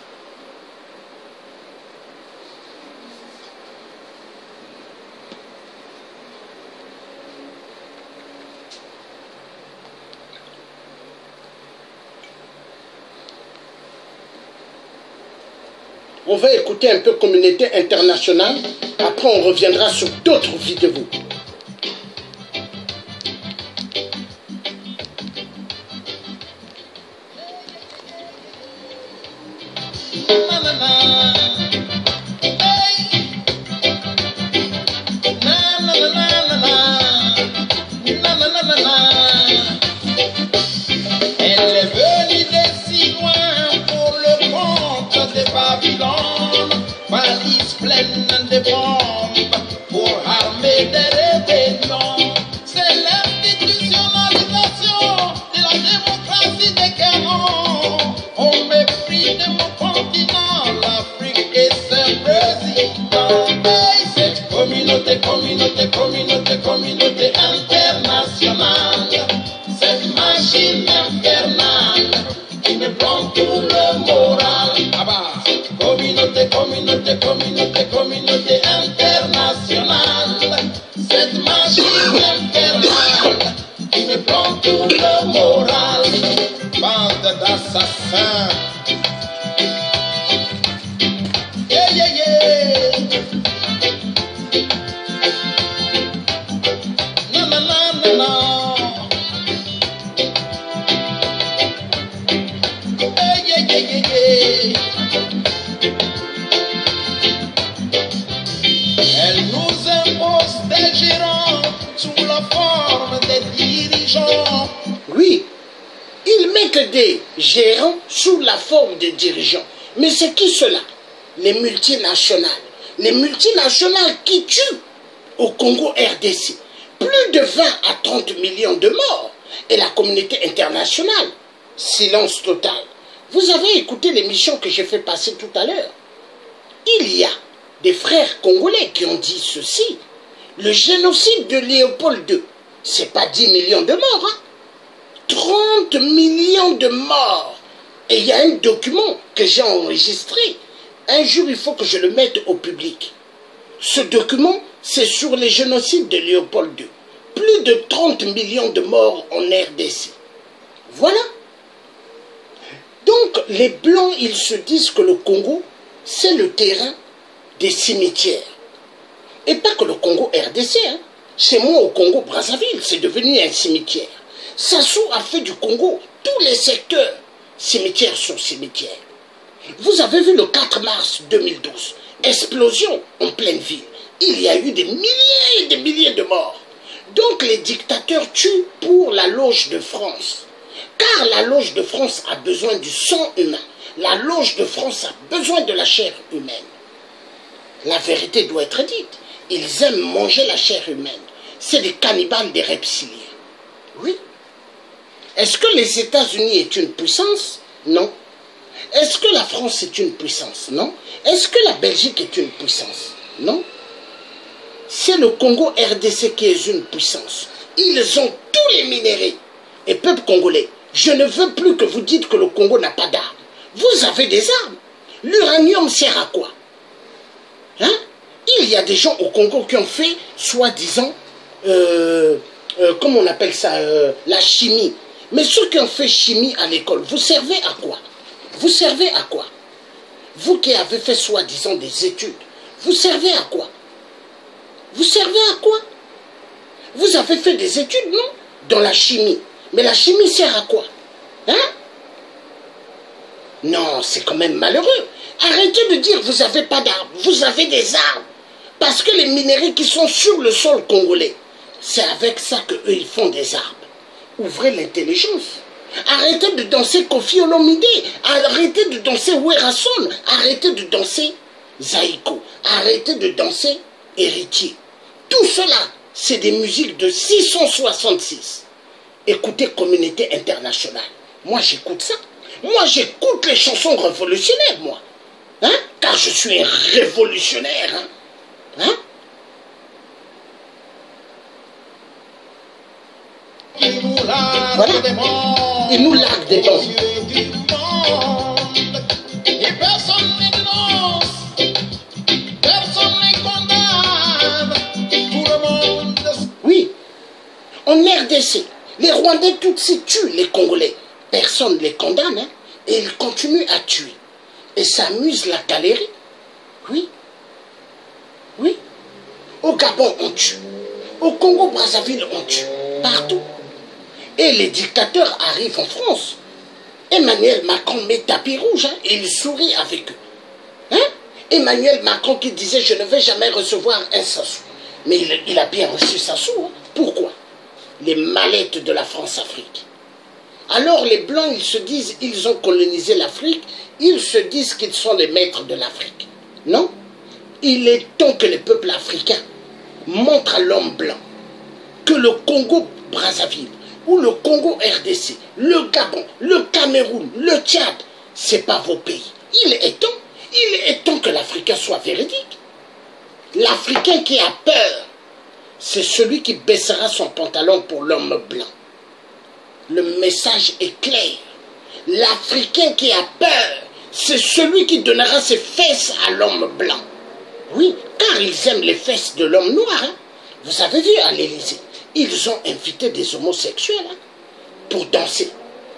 On va écouter un peu communauté internationale. Après, on reviendra sur d'autres vidéos. Elle est venue de si loin pour le compte de Babylone, valise pleine de bombes pour armer des assassin. Yeah, yeah, yeah. Non, non, non, non, non. Yeah, yeah, yeah, yeah, yeah. Elle nous impose des gérants sous la forme des dirigeants. Oui, ils mettent des gérants sous la forme de dirigeants. Mais c'est qui cela? Les multinationales. Les multinationales qui tuent au Congo RDC. Plus de 20 à 30 millions de morts. Et la communauté internationale, silence total. Vous avez écouté l'émission que j'ai fait passer tout à l'heure. Il y a des frères congolais qui ont dit ceci. Le génocide de Léopold II, c'est pas 10 millions de morts, hein? 30 millions de morts. Et il y a un document que j'ai enregistré. Un jour, il faut que je le mette au public. Ce document, c'est sur les génocides de Léopold II. Plus de 30 millions de morts en RDC. Voilà. Donc, les Blancs, ils se disent que le Congo, c'est le terrain des cimetières. Et pas que le Congo RDC, hein. Chez moi, au Congo Brazzaville, c'est devenu un cimetière. Sassou a fait du Congo tous les secteurs, cimetière sur cimetière. Vous avez vu le 4 mars 2012, explosion en pleine ville. Il y a eu des milliers et des milliers de morts. Donc les dictateurs tuent pour la loge de France. Car la loge de France a besoin du sang humain. La loge de France a besoin de la chair humaine. La vérité doit être dite. Ils aiment manger la chair humaine. C'est des cannibales, des reptiliens. Oui. Est-ce que les États-Unis est une puissance? Non. Est-ce que la France est une puissance? Non. Est-ce que la Belgique est une puissance? Non. C'est le Congo RDC qui est une puissance. Ils ont tous les minéraux. Et peuple congolais, je ne veux plus que vous dites que le Congo n'a pas d'armes. Vous avez des armes. L'uranium sert à quoi? Hein? Il y a des gens au Congo qui ont fait, soi-disant, comment on appelle ça, la chimie. Mais ceux qui ont fait chimie à l'école, vous servez à quoi? Vous servez à quoi? Vous qui avez fait, soi-disant, des études, vous servez à quoi? Vous servez à quoi? Vous avez fait des études, non? Dans la chimie. Mais la chimie sert à quoi? Hein? Non, c'est quand même malheureux. Arrêtez de dire vous n'avez pas d'armes. Vous avez des armes. Parce que les minéraux qui sont sur le sol congolais, c'est avec ça qu'eux, ils font des armes. Ouvrez l'intelligence. Arrêtez de danser Kofi Olomide. Arrêtez de danser Werason. Arrêtez de danser Zaïko. Arrêtez de danser Héritier. Tout cela, c'est des musiques de 666. Écoutez Communauté Internationale. Moi, j'écoute ça. Moi, j'écoute les chansons révolutionnaires, moi. Hein? Car je suis un révolutionnaire. Hein? Hein? Voilà. Il nous largue des dents. Et personne ne dénonce, personne ne condamne. Tout le monde. Oui. En RDC, les Rwandais Tutsis tuent les Congolais. Personne ne les condamne, hein? Et ils continuent à tuer. Et ça amuse la galerie. Oui. Oui. Au Gabon, on tue. Au Congo-Brazzaville, on tue. Partout. Et les dictateurs arrivent en France. Emmanuel Macron met tapis rouge, hein, et il sourit avec eux. Hein? Emmanuel Macron qui disait « Je ne vais jamais recevoir un Sassou ». Mais il a bien reçu Sassou. Hein? Pourquoi? Les mallettes de la France-Afrique. Alors les Blancs, ils se disent, ils ont colonisé l'Afrique, ils se disent qu'ils sont les maîtres de l'Afrique. Non? Il est temps que les peuples africains montrent à l'homme blanc que le Congo-Brazzaville ou le Congo-RDC, le Gabon, le Cameroun, le Tchad, c'est pas vos pays. Il est temps que l'Africain soit véridique. L'Africain qui a peur, c'est celui qui baissera son pantalon pour l'homme blanc. Le message est clair. L'Africain qui a peur, c'est celui qui donnera ses fesses à l'homme blanc. Oui, car ils aiment les fesses de l'homme noir. Hein? Vous avez vu à l'Élysée, ils ont invité des homosexuels, hein, pour danser.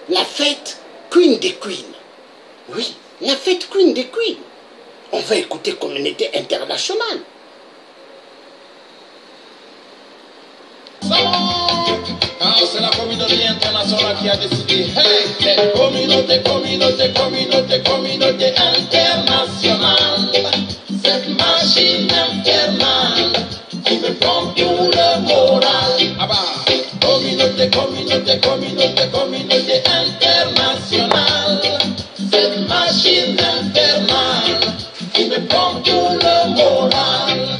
La fête Queen des Queens. Oui, la fête Queen des Queens. On va écouter communauté internationale. C'est la communauté internationale qui a décidé. Hey, communauté internationale. Cette machine infernale qui me prend tout le moral. Ah bah, communauté internationale. Cette machine infernale qui me prend tout le moral.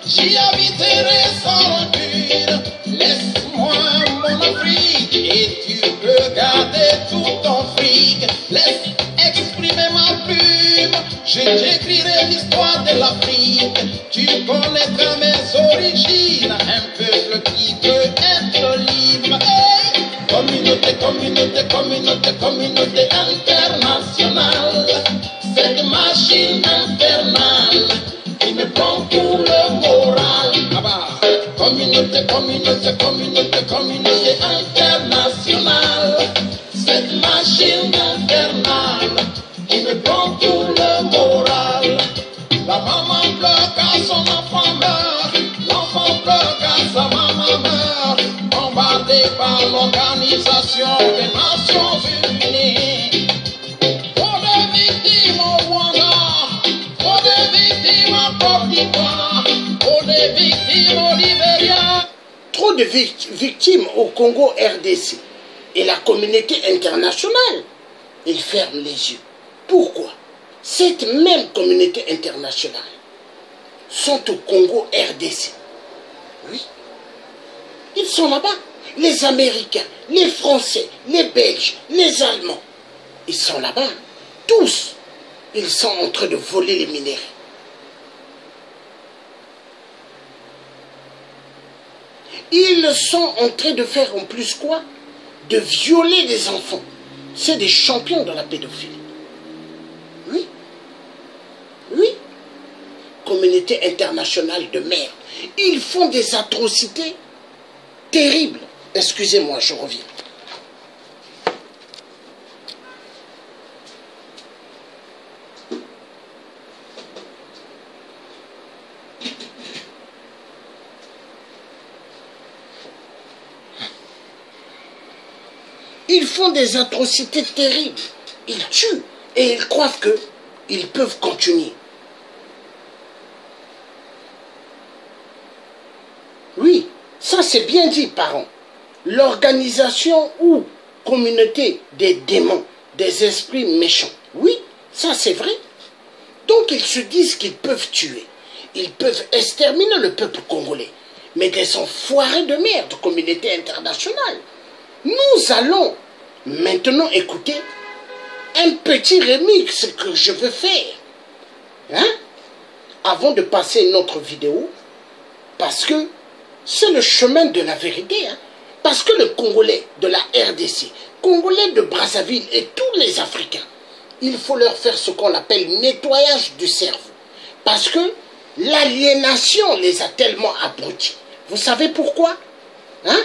J'y habiterai sans rancune. Laisse-moi mon Afrique et tu peux garder tout ton fric. Laisse exprimer ma plume, je t'écrirai l'histoire de l'Afrique. Tu connaîtras mes origines, un peuple qui veut être libre. Hey! Communauté internationale. Cette machine infernale qui me prend tout le moral. Ah bah, communauté internationale. Cette machine infernale qui me prend tout le moral. La maman pleure car son enfant meurt. L'enfant pleure car sa maman meurt. Bombardé par l'Organisation des Nations Unies. Pour des victimes au Rwanda. Pour des victimes en Côte d'Ivoire, pour des victimes au Libéria. Trop de victimes au Congo RDC. Et la communauté internationale, ils ferment les yeux. Pourquoi? Cette même communauté internationale sont au Congo RDC. Oui. Ils sont là-bas. Les Américains, les Français, les Belges, les Allemands. Ils sont là-bas. Tous. Ils sont en train de voler les minéraux. Ils sont en train de faire en plus quoi? De violer des enfants. C'est des champions de la pédophilie. Oui. Oui. Communauté internationale de merde. Ils font des atrocités terribles. Excusez-moi, je reviens. Ils font des atrocités terribles. Ils tuent et ils croient qu'ils peuvent continuer. Oui, ça c'est bien dit, parents. L'organisation ou communauté des démons, des esprits méchants. Oui, ça c'est vrai. Donc ils se disent qu'ils peuvent tuer. Ils peuvent exterminer le peuple congolais. Mais des enfoirés de merde, communauté internationale. Nous allons maintenant écouter un petit remix que je veux faire. Hein? Avant de passer notre vidéo, parce que c'est le chemin de la vérité. Hein? Parce que le Congolais de la RDC, Congolais de Brazzaville et tous les Africains, il faut leur faire ce qu'on appelle nettoyage du cerveau. Parce que l'aliénation les a tellement abrutis. Vous savez pourquoi? Hein?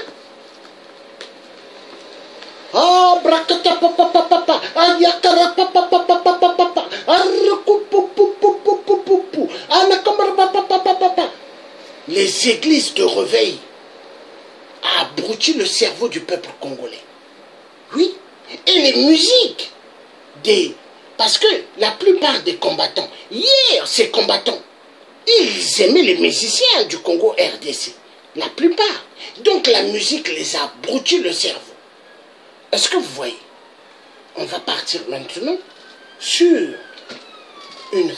Ah, brakata papa papa, ayakara papa papa papa papa, arkupupupupupupu, anakamara papa papa papa. Les églises de réveil a abruti le cerveau du peuple congolais. Oui, et les musiques parce que la plupart des combattants, hier ces combattants, ils aimaient les musiciens du Congo RDC. La plupart. Donc la musique les a abruti le cerveau. Est-ce que vous voyez? On va partir maintenant sur une